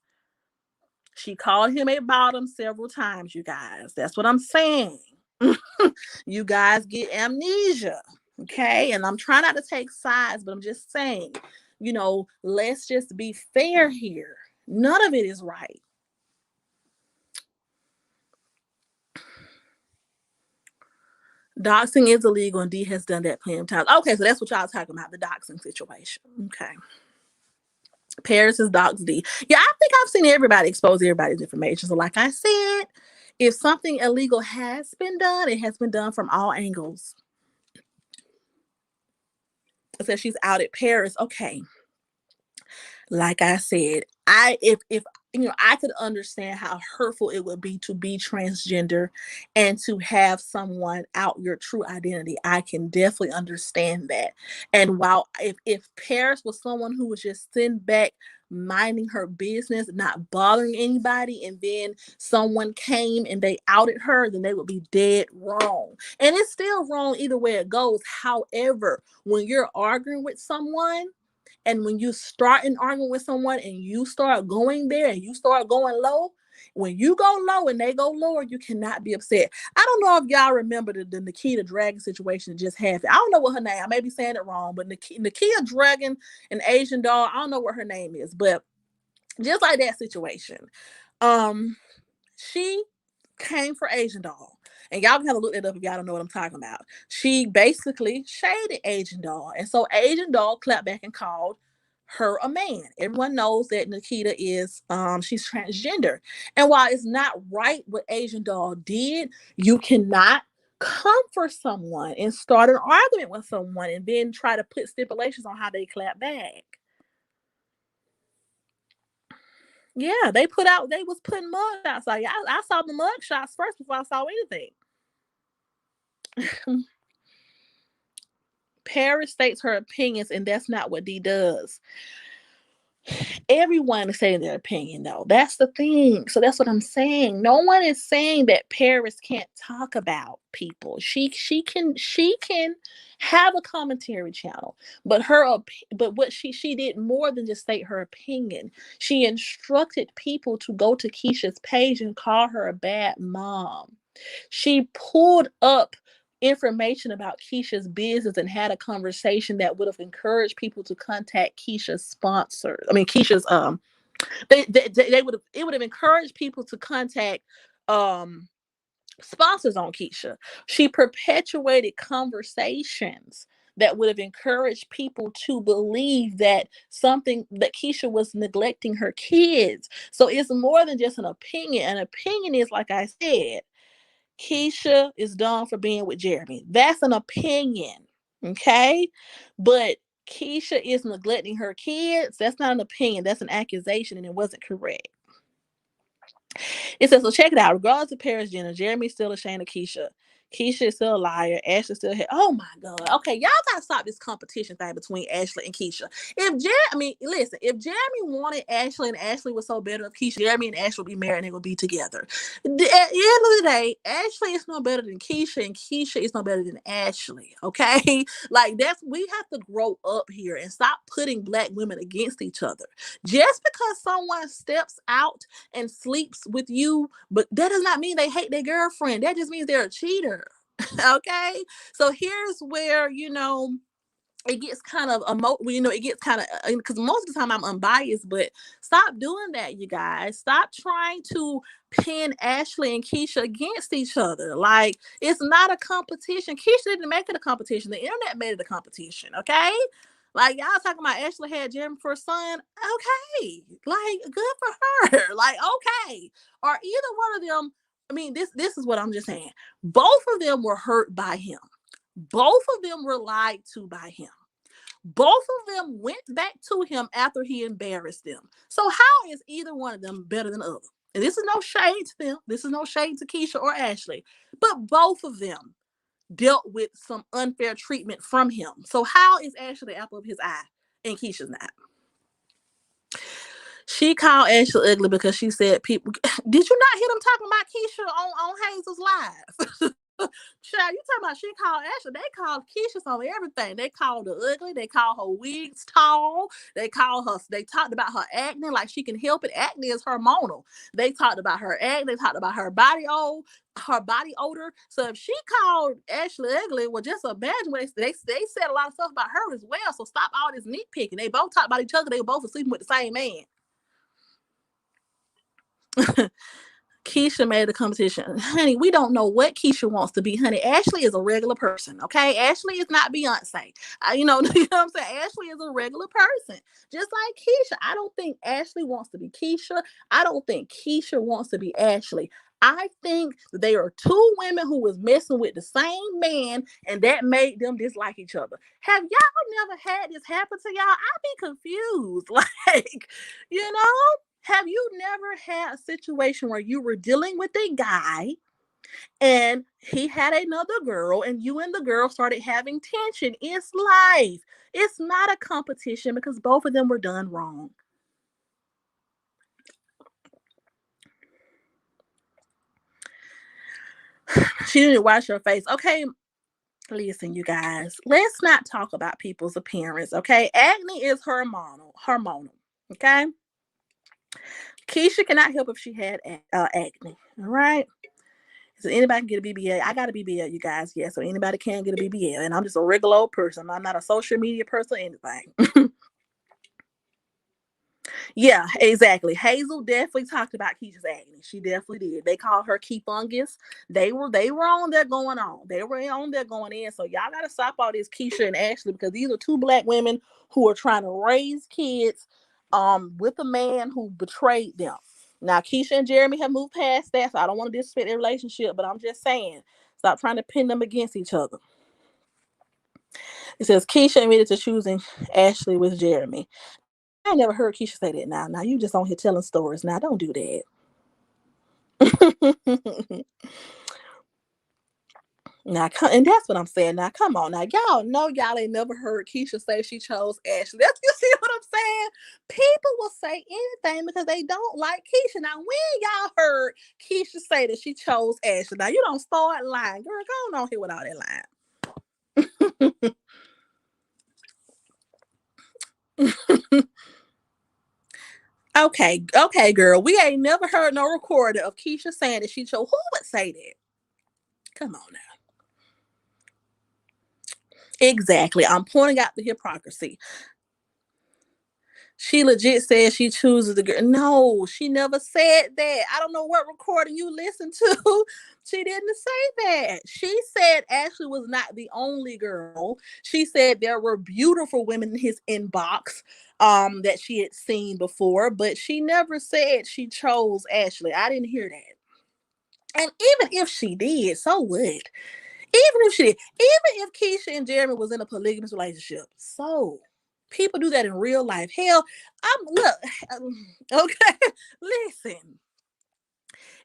She called him a bottom several times, you guys. That's what I'm saying. You guys get amnesia. Okay. And I'm trying not to take sides, but I'm just saying, let's just be fair here. None of it is right. Doxing is illegal, and D has done that plenty of times. Okay, so that's what y'all talking about, the doxing situation. Okay. Paris is dox D. Yeah, I think I've seen everybody expose everybody's information. So, like I said, if something illegal has been done, it has been done from all angles. It says she's out at Paris. Okay, like I said, if I could understand how hurtful it would be to be transgender and to have someone out your true identity. I can definitely understand that. And while if Paris was someone who was just sitting back minding her business, not bothering anybody, and then someone came and they outed her, then they would be dead wrong. And it's still wrong either way it goes. However, when you're arguing with someone, and when you start an argument with someone and you start going there and you start going low, when you go low and they go lower, you cannot be upset. I don't know if y'all remember the Nikita Dragon situation that just happened. I don't know what her name. I may be saying it wrong, but Nikita Dragon, an Asian doll. I don't know what her name is, but just like that situation, um, she came for Asian doll. And y'all can have a look it up if y'all don't know what I'm talking about. She basically shaded Asian doll. And so Asian doll clapped back and called her a man. Everyone knows that Nikita is she's transgender. And while it's not right what Asian doll did, you cannot come for someone and start an argument with someone and then try to put stipulations on how they clap back. Yeah, they was putting mug shots out. I saw the mug shots first before I saw anything. Paris states her opinions, and that's not what D does. Everyone is saying their opinion, though. That's the thing. So that's what I'm saying. No one is saying that Paris can't talk about people. She can have a commentary channel, but but what she did more than just state her opinion. She instructed people to go to Keisha's page and call her a bad mom. She pulled up information about Keisha's business and had a conversation that would have encouraged people to contact Keisha's sponsors. I mean, Keisha's they would have it would have encouraged people to contact um sponsors on Keisha. She perpetuated conversations that would have encouraged people to believe that Keisha was neglecting her kids. So it's more than just an opinion. An opinion is, like I said, Keisha is done for being with Jeremy. That's an opinion. Okay. But Keisha is neglecting her kids. That's not an opinion. That's an accusation, and it wasn't correct. It says, so check it out. Regardless of Paris Jenner, Jeremy's still ashamed of Keisha. Keisha is still a liar. Ashley still had. Oh my God. Okay, y'all gotta stop this competition thing between Ashley and Keisha. Listen, if Jeremy wanted Ashley and Ashley was so better of Keisha, Jeremy and Ashley would be married and they would be together. At the end of the day, Ashley is no better than Keisha, and Keisha is no better than Ashley. Okay, like we have to grow up here and stop putting Black women against each other. Just because someone steps out and sleeps with you, but that does not mean they hate their girlfriend. That just means they're a cheater. Okay, so here's where it gets kind of it gets kind of, because most of the time I'm unbiased, but stop doing that, you guys. Stop trying to pin Ashley and Keisha against each other. Like, it's not a competition. Keisha didn't make it a competition. The internet made it a competition. Okay, like, y'all talking about Ashley had Jeremy for a son. Okay, like, good for her. Like, okay, or either one of them. I mean, this is what I'm just saying. Both of them were hurt by him. Both of them were lied to by him. Both of them went back to him after he embarrassed them. So how is either one of them better than the other? And this is no shade to them. This is no shade to Keisha or Ashley. But both of them dealt with some unfair treatment from him. So how is Ashley the apple of his eye and Keisha's not? She called Ashley ugly because she said people. Did you not hear them talking about Keisha on Hazel's live? Child, you talking about she called Ashley? They called Keisha on everything. They called her ugly. They called her wigs tall. They called her. They talked about her acne like she can help it. Acne is hormonal. They talked about her acne. They talked about her body odor. So if she called Ashley ugly, well, just imagine what they said a lot of stuff about her as well. So stop all this nitpicking. They both talked about each other. They were both sleeping with the same man. Keisha made the competition. Honey, we don't know what Keisha wants to be, honey. Ashley is a regular person, okay? Ashley is not Beyonce. You know what I'm saying? Ashley is a regular person, just like Keisha. I don't think Ashley wants to be Keisha. I don't think Keisha wants to be Ashley. I think they are two women who was messing with the same man, and that made them dislike each other. Have y'all never had this happen to y'all? I be confused. Like, you know? Have you never had a situation where you were dealing with a guy and he had another girl and you and the girl started having tension? It's life. It's not a competition because both of them were done wrong. She didn't wash her face. Okay, listen, you guys. Let's not talk about people's appearance, okay? Acne is hormonal, okay? Keisha cannot help if she had acne, all right? So anybody can get a BBL. I got a BBL, you guys. Yeah, so anybody can get a BBL. And I'm just a regular old person. I'm not a social media person or anything. Yeah, exactly. Hazel definitely talked about Keisha's acne. She definitely did. They called her Key Fungus. They were on there going on. They were on there going in. So y'all gotta stop all this Keisha and Ashley, because these are two Black women who are trying to raise kids with a man who betrayed them. Now Keisha and Jeremy have moved past that, so I don't want to disrespect their relationship, but I'm just saying, stop trying to pin them against each other. It says Keisha admitted to choosing Ashley with Jeremy. I never heard Keisha say that. Now you just on here telling stories. Now don't do that. Now, and that's what I'm saying. Now, come on. Now, y'all know y'all ain't never heard Keisha say she chose Ashley. That's, you see what I'm saying? People will say anything because they don't like Keisha. Now, when y'all heard Keisha say that she chose Ashley, now you don't start lying. Girl, go on here with all that lying. Okay, girl. We ain't never heard no recording of Keisha saying that she chose. Who would say that? Come on now. Exactly. I'm pointing out the hypocrisy. She legit said she chooses the girl. No, she never said that. I don't know what recording you listened to. She didn't say that. She said Ashley was not the only girl. She said there were beautiful women in his inbox that she had seen before, but she never said she chose Ashley. I didn't hear that. And even if she did, so what? Even if Keisha and Jeremy was in a polygamous relationship, so people do that in real life. Hell, okay, listen.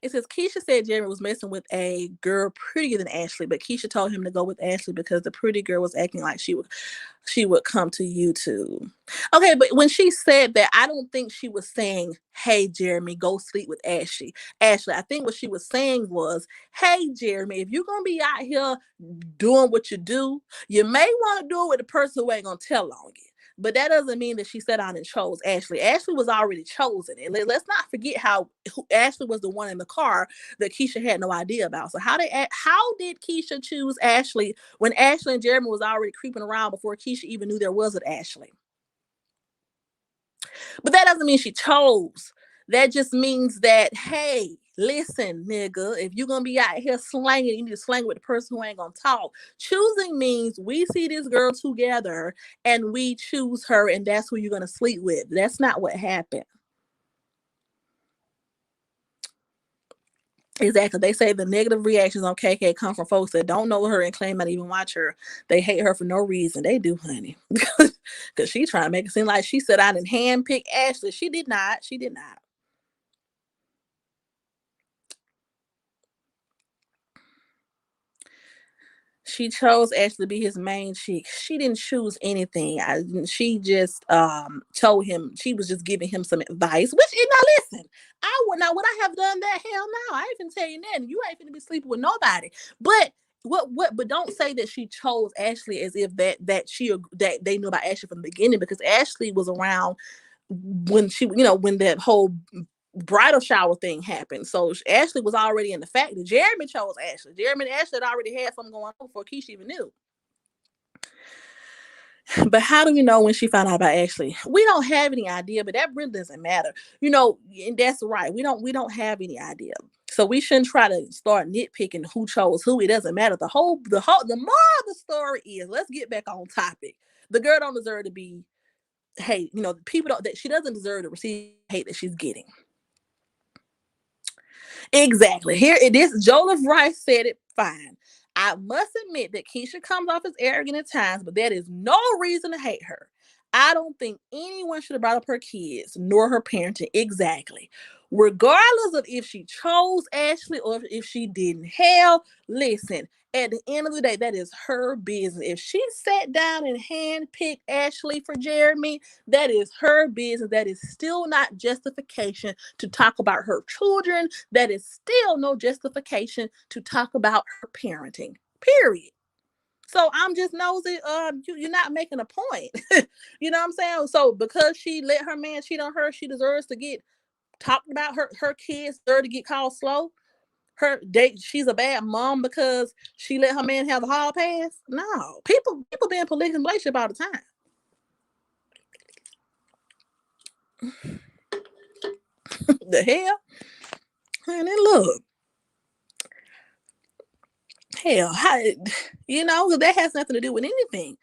It says Keisha said Jeremy was messing with a girl prettier than Ashley, but Keisha told him to go with Ashley because the pretty girl was acting like she would come to YouTube. Okay, but when she said that, I don't think she was saying, "Hey Jeremy, go sleep with Ashley." I think what she was saying was, "Hey Jeremy, if you're gonna be out here doing what you do, you may want to do it with the person who ain't gonna tell on you." But that doesn't mean that she sat down and chose Ashley. Ashley was already chosen. And let's not forget how Ashley was the one in the car that Keisha had no idea about. So how did Keisha choose Ashley when Ashley and Jeremy was already creeping around before Keisha even knew there was an Ashley? But that doesn't mean she chose. That just means that, hey, listen, nigga, if you're gonna be out here slanging, you need to slang with the person who ain't gonna talk. Choosing means we see this girl together and we choose her, and that's who you're gonna sleep with. That's not what happened. Exactly. They say the negative reactions on KK come from folks that don't know her and claim not even watch her. They hate her for no reason. They do, honey. Because she trying to make it seem like she said I didn't handpick Ashley. She did not. She did not. She chose Ashley to be his main chick. She didn't choose anything. She just told him, she was just giving him some advice. Which, now listen, would I have done that? Hell no. I ain't finna tell you nothing. You ain't finna be sleeping with nobody. But but don't say that she chose Ashley as if that they knew about Ashley from the beginning, because Ashley was around when when that whole bridal shower thing happened. So Ashley was already in the fact that Jeremy chose Ashley. Jeremy and Ashley had already had something going on before Keisha even knew. But how do we know when she found out about Ashley? We don't have any idea, but that really doesn't matter. And that's right. We don't have any idea. So we shouldn't try to start nitpicking who chose who. It doesn't matter. The moral of the story is, let's get back on topic. The girl don't deserve to be hate. People don't, that she doesn't deserve to receive hate that she's getting. Exactly. Here it is. Joliffe Rice said it fine. I must admit that Keisha comes off as arrogant at times, but that is no reason to hate her. I don't think anyone should have brought up her kids nor her parenting. Exactly. Regardless of if she chose Ashley or if she didn't. Hell, listen, at the end of the day, that is her business. If she sat down and handpicked Ashley for Jeremy, that is her business. That is still not justification to talk about her children. That is still no justification to talk about her parenting. Period. So I'm just nosy. You're not making a point. You know what I'm saying? So because she let her man cheat on her, she deserves to get talked about. Her kids deserve to get called slow. She's a bad mom because she let her man have the hall pass. No, people being polygamous relationship all the time. The hell, and then look, hell, that has nothing to do with anything.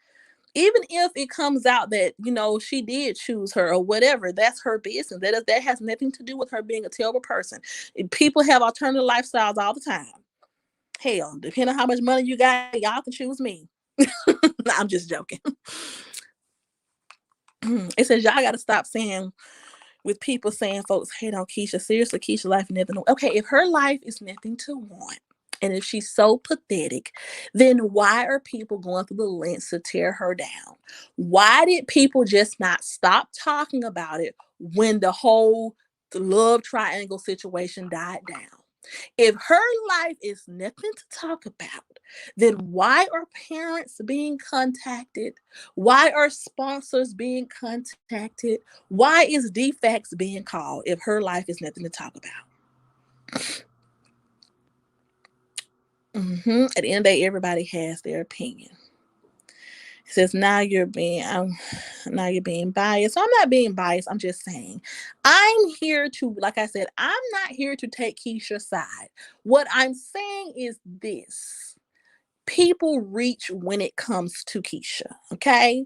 Even if it comes out that she did choose her or whatever, that's her business. That has nothing to do with her being a terrible person. People have alternative lifestyles all the time. Hell, depending on how much money you got, y'all can choose me. I'm just joking. It says y'all got to stop saying, with people saying folks hate on Keisha. Seriously, Keisha's life is nothing. Okay, if her life is nothing to want, and if she's so pathetic, then why are people going through the lengths to tear her down? Why did people just not stop talking about it when the love triangle situation died down? If her life is nothing to talk about, then why are parents being contacted? Why are sponsors being contacted? Why is DFACS being called if her life is nothing to talk about? At the end of the day, everybody has their opinion. It says now you're being biased. So I'm not being biased. I'm just saying I'm here to, like I said, I'm not here to take Keisha's side. What I'm saying is this: people reach when it comes to Keisha. Okay,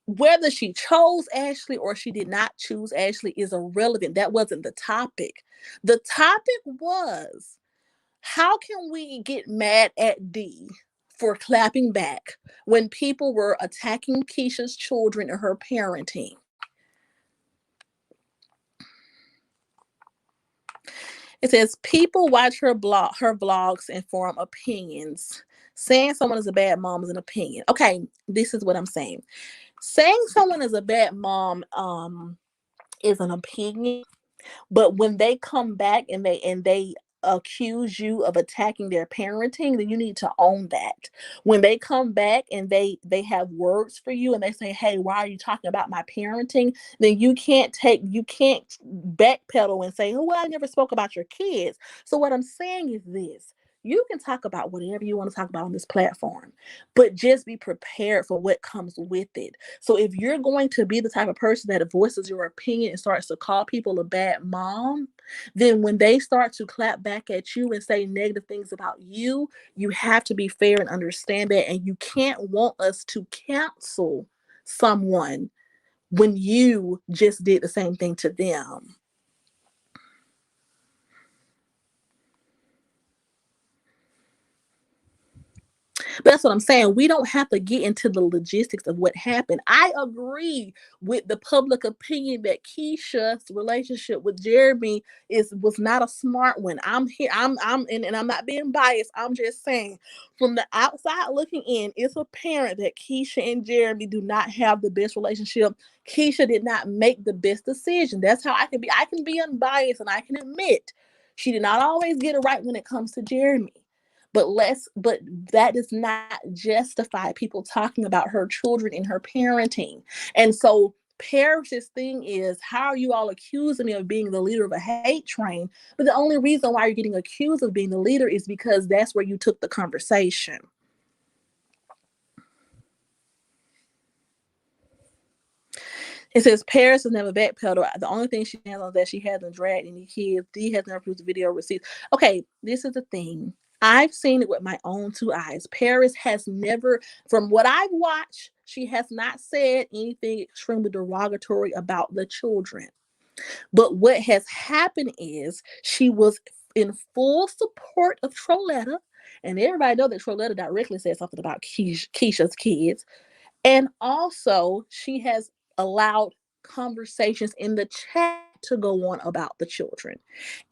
whether she chose Ashley or she did not choose Ashley is irrelevant. That wasn't the topic. The topic was, how can we get mad at D for clapping back when people were attacking Keisha's children and her parenting? It says people watch her vlogs and form opinions. Saying someone is a bad mom is an opinion. Okay, this is what I'm saying. Saying someone is a bad mom is an opinion. But when they come back and they accuse you of attacking their parenting, then you need to own that. When they come back and they have words for you and they say, "Hey, why are you talking about my parenting?" Then you can't backpedal and say, "Oh, well, I never spoke about your kids." So what I'm saying is this: you can talk about whatever you want to talk about on this platform, but just be prepared for what comes with it. So if you're going to be the type of person that voices your opinion and starts to call people a bad mom, then when they start to clap back at you and say negative things about you, you have to be fair and understand that. And you can't want us to cancel someone when you just did the same thing to them. But that's what I'm saying. We don't have to get into the logistics of what happened. I agree with the public opinion that Keisha's relationship with Jeremy was not a smart one. I'm here. And I'm not being biased. I'm just saying, from the outside looking in, it's apparent that Keisha and Jeremy do not have the best relationship. Keisha did not make the best decision. That's how I can be. I can be unbiased and I can admit she did not always get it right when it comes to Jeremy. But that does not justify people talking about her children and her parenting. And so Parrish's thing is, how are you all accusing me of being the leader of a hate train? But the only reason why you're getting accused of being the leader is because that's where you took the conversation. It says Paris has never backpedaled. The only thing she has on that she hasn't dragged any kids. D has never produced video receipts. Okay, this is the thing. I've seen it with my own two eyes. Paris has never, from what I've watched, she has not said anything extremely derogatory about the children. But what has happened is she was in full support of Troletta, and everybody know that Troletta directly said something about Keisha's kids. And also, she has allowed conversations in the chat to go on about the children.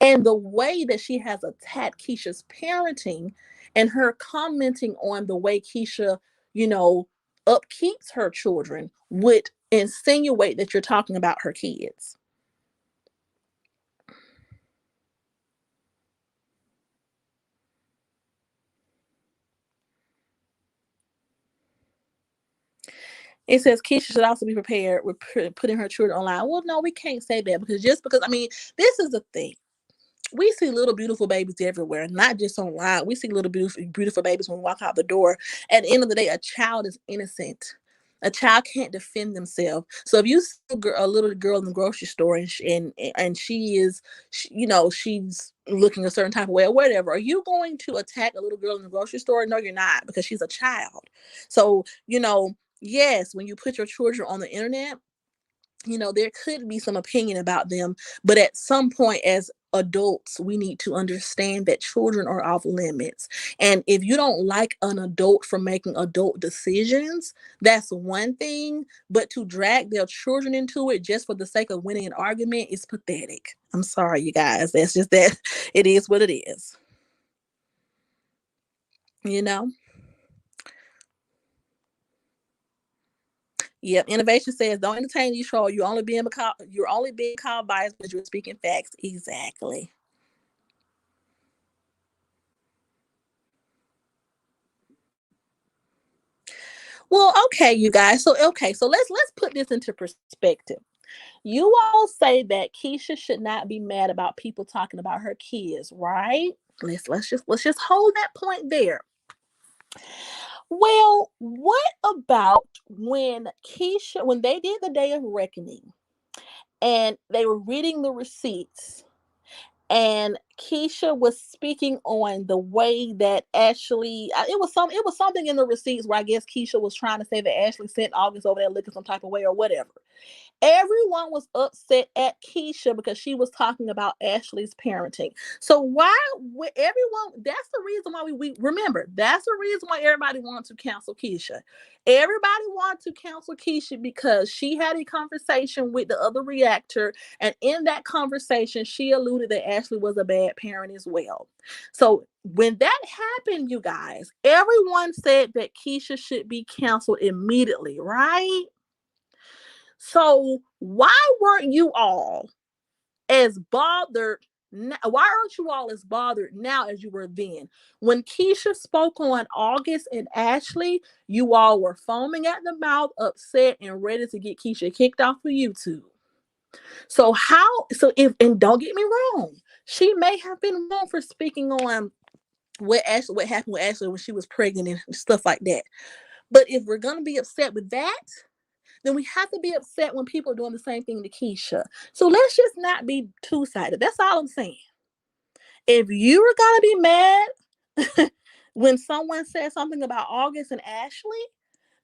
And the way that she has attacked Keisha's parenting and her commenting on the way Keisha, you know, upkeeps her children would insinuate that you're talking about her kids. It says Keisha should also be prepared with putting her children online. Well, no, we can't say that because, I mean, this is the thing. We see little beautiful babies everywhere, not just online. We see little beautiful babies when we walk out the door. At the end of the day, a child is innocent. A child can't defend themselves. So if you see a little girl in the grocery store and she is, she's looking a certain type of way or whatever, are you going to attack a little girl in the grocery store? No, you're not, because she's a child. So yes, when you put your children on the internet, there could be some opinion about them, but at some point as adults, we need to understand that children are off limits. And if you don't like an adult for making adult decisions, that's one thing, but to drag their children into it just for the sake of winning an argument is pathetic. I'm sorry, you guys. That's just that. It is what it is. You know? Yep. Innovation says, don't entertain these trolls. You're only being called biased because you're speaking facts. Exactly. Well, okay, you guys. So let's put this into perspective. You all say that Keisha should not be mad about people talking about her kids, right? Let's just hold that point there. Well, what about when they did the day of reckoning and they were reading the receipts and Keisha was speaking on the way that Ashley, it was something in the receipts where I guess Keisha was trying to say that Ashley sent August over there looking some type of way or whatever. Everyone was upset at Keisha because she was talking about Ashley's parenting. So why would everyone? That's the reason why we remember. That's the reason why everybody wanted to cancel Keisha. Everybody wanted to cancel Keisha because she had a conversation with the other reactor, and in that conversation, she alluded that Ashley was a bad parent as well. So when that happened, you guys, everyone said that Keisha should be canceled immediately, right? So why weren't you all as bothered? Why aren't you all as bothered now as you were then? When Keisha spoke on August and Ashley, you all were foaming at the mouth, upset, and ready to get Keisha kicked off of YouTube. So and don't get me wrong, she may have been wrong for speaking on what happened with Ashley when she was pregnant and stuff like that. But if we're gonna be upset with that, then we have to be upset when people are doing the same thing to Keisha. So let's just not be two-sided. That's all I'm saying. If you are gonna be mad when someone says something about August and Ashley,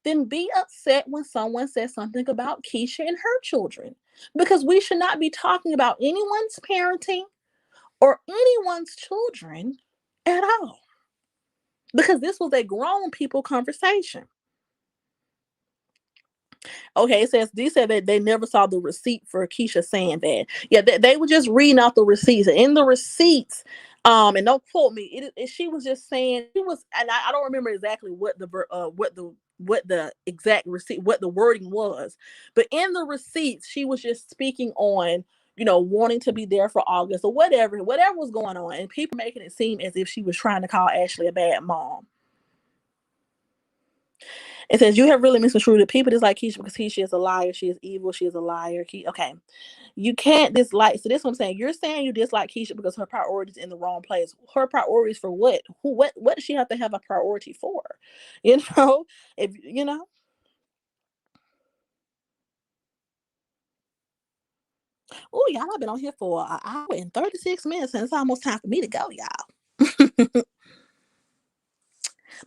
then be upset when someone says something about Keisha and her children. Because we should not be talking about anyone's parenting or anyone's children at all. Because this was a grown people conversation. Okay, it says they said that they never saw the receipt for Keisha saying that. Yeah, they were just reading out the receipts. And in the receipts, and don't quote me. She was just saying she was, and I don't remember exactly what the exact receipt, what the wording was, but in the receipts, she was just speaking on, wanting to be there for August or whatever was going on, and people making it seem as if she was trying to call Ashley a bad mom. It says you have really misconstrued it. People dislike Keisha because Keisha is a liar. She is evil. She is a liar. Okay, you can't dislike. So this is what I'm saying. You're saying you dislike Keisha because her priorities in the wrong place. Her priorities for what? What does she have to have a priority for? You know, if you know. Oh, y'all, I've been on here for an hour and 36 minutes, and it's almost time for me to go, y'all.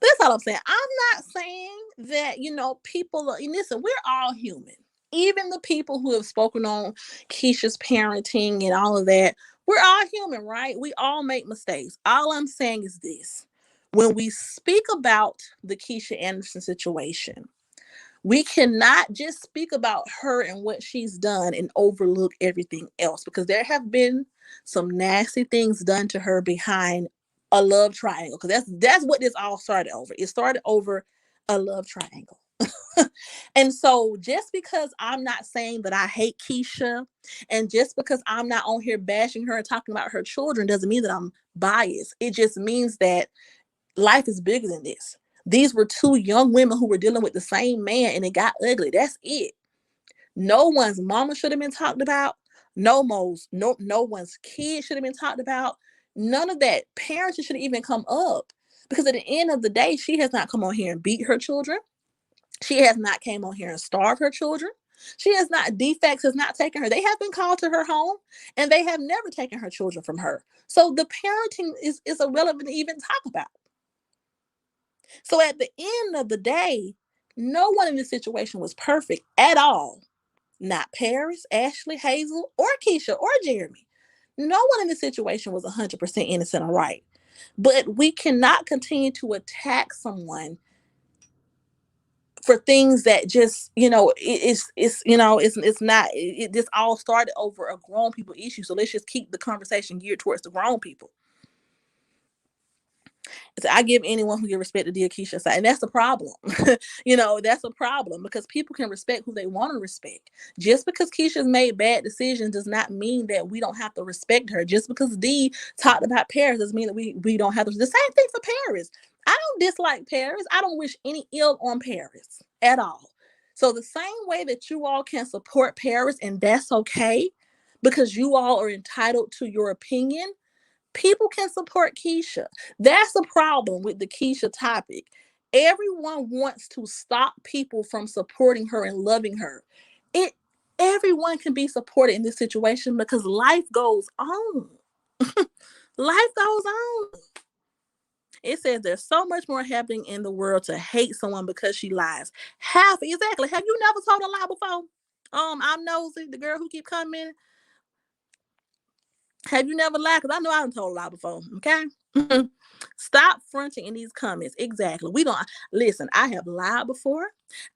That's all I'm saying. I'm not saying that, people are, listen, we're all human. Even the people who have spoken on Keisha's parenting and all of that, we're all human, right? We all make mistakes. All I'm saying is this. When we speak about the Keisha Anderson situation, we cannot just speak about her and what she's done and overlook everything else, because there have been some nasty things done to her behind a love triangle, because that's what this all started over. It started over a love triangle. And so just because I'm not saying that I hate Keisha, and just because I'm not on here bashing her and talking about her children, doesn't mean that I'm biased. It just means that life is bigger than this. These were two young women who were dealing with the same man, and it got ugly. That's it. No one's mama should have been talked about. No one's kid should have been talked about. None of that. Parents should even come up, because at the end of the day, she has not come on here and beat her children. She has not came on here and starved her children. She has not, defects has not taken her. They have been called to her home, and they have never taken her children from her. So the parenting is irrelevant to even talk about. So at the end of the day, no one in this situation was perfect at all. Not Paris, Ashley, Hazel, or Keisha, or Jeremy. No one in this situation was 100% innocent or right. But we cannot continue to attack someone for things that just, it's not, this all started over a grown people issue. So let's just keep the conversation geared towards the grown people. I give anyone who give respect to dear Keisha side, and that's the problem. That's a problem, because people can respect who they want to respect. Just because Keisha's made bad decisions does not mean that we don't have to respect her. Just because Dee talked about Paris doesn't mean that we don't have to. The same thing for Paris. I don't dislike Paris. I don't wish any ill on Paris at all. So the same way that you all can support Paris, and that's okay, because you all are entitled to your opinion, people can support Keisha. That's the problem with the Keisha topic. Everyone wants to stop people from supporting her and loving her. It Everyone can be supported in this situation because life goes on. Life goes on. It says there's so much more happening in the world to hate someone because she lies. Half exactly. Have you never told a lie before? I'm nosy, the girl who keep coming. Have you never lied? Because I know I done told a lie before. Okay. Stop fronting in these comments. Exactly. We don't listen. I have lied before.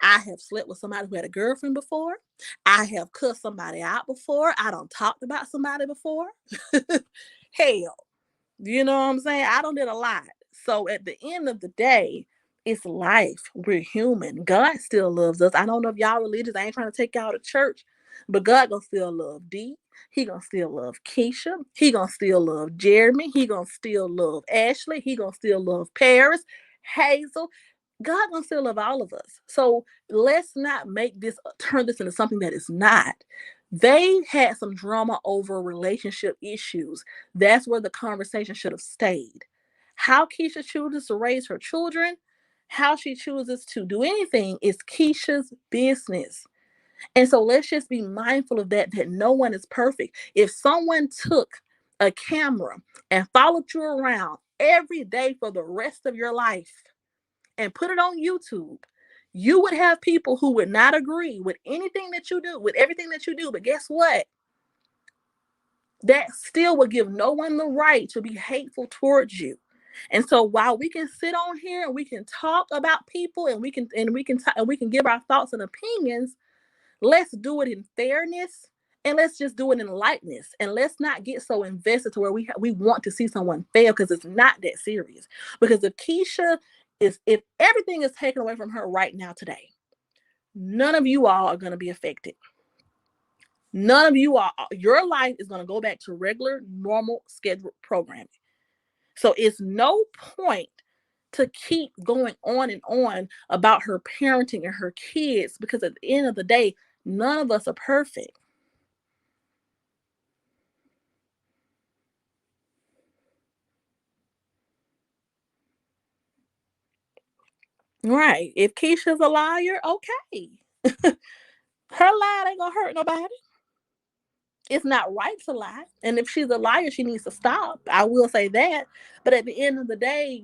I have slept with somebody who had a girlfriend before. I have cussed somebody out before. I don't talked about somebody before. Hell, you know what I'm saying? I don't did a lot. So at the end of the day, it's life. We're human. God still loves us. I don't know if y'all religious. I ain't trying to take y'all to church, but God gonna still love D. He gonna still love Keisha. He gonna still love Jeremy. He gonna still love Ashley. He gonna still love Paris, Hazel. God gonna still love all of us. So let's not make this turn this into something that is not. They had some drama over relationship issues. That's where the conversation should have stayed. How Keisha chooses to raise her children, how she chooses to do anything is Keisha's business. And so let's just be mindful of that no one is perfect. If someone took a camera and followed you around every day for the rest of your life and put it on YouTube, you would have people who would not agree with anything that you do, with everything that you do. But guess what? That still would give no one the right to be hateful towards you. And so while we can sit on here and we can talk about people and we can give our thoughts and opinions, let's do it in fairness and let's just do it in lightness. And let's not get so invested to where we want to see someone fail because it's not that serious. Because if everything is taken away from her right now today, none of you all are going to be affected. None of you are. Your life is going to go back to regular, normal, scheduled programming. So it's no point to keep going on and on about her parenting and her kids because at the end of the day, none of us are perfect. Right. If Keisha's a liar, okay. Her lie ain't gonna hurt nobody. It's not right to lie. And if she's a liar, she needs to stop. I will say that. But at the end of the day,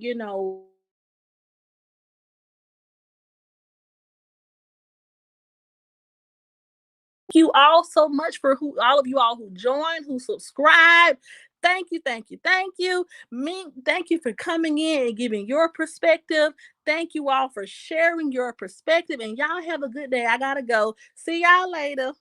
you all so much for who all of you all who joined, who subscribed. Thank you, thank you, thank you. Mink, thank you for coming in and giving your perspective. Thank you all for sharing your perspective. And y'all have a good day. I gotta go. See y'all later.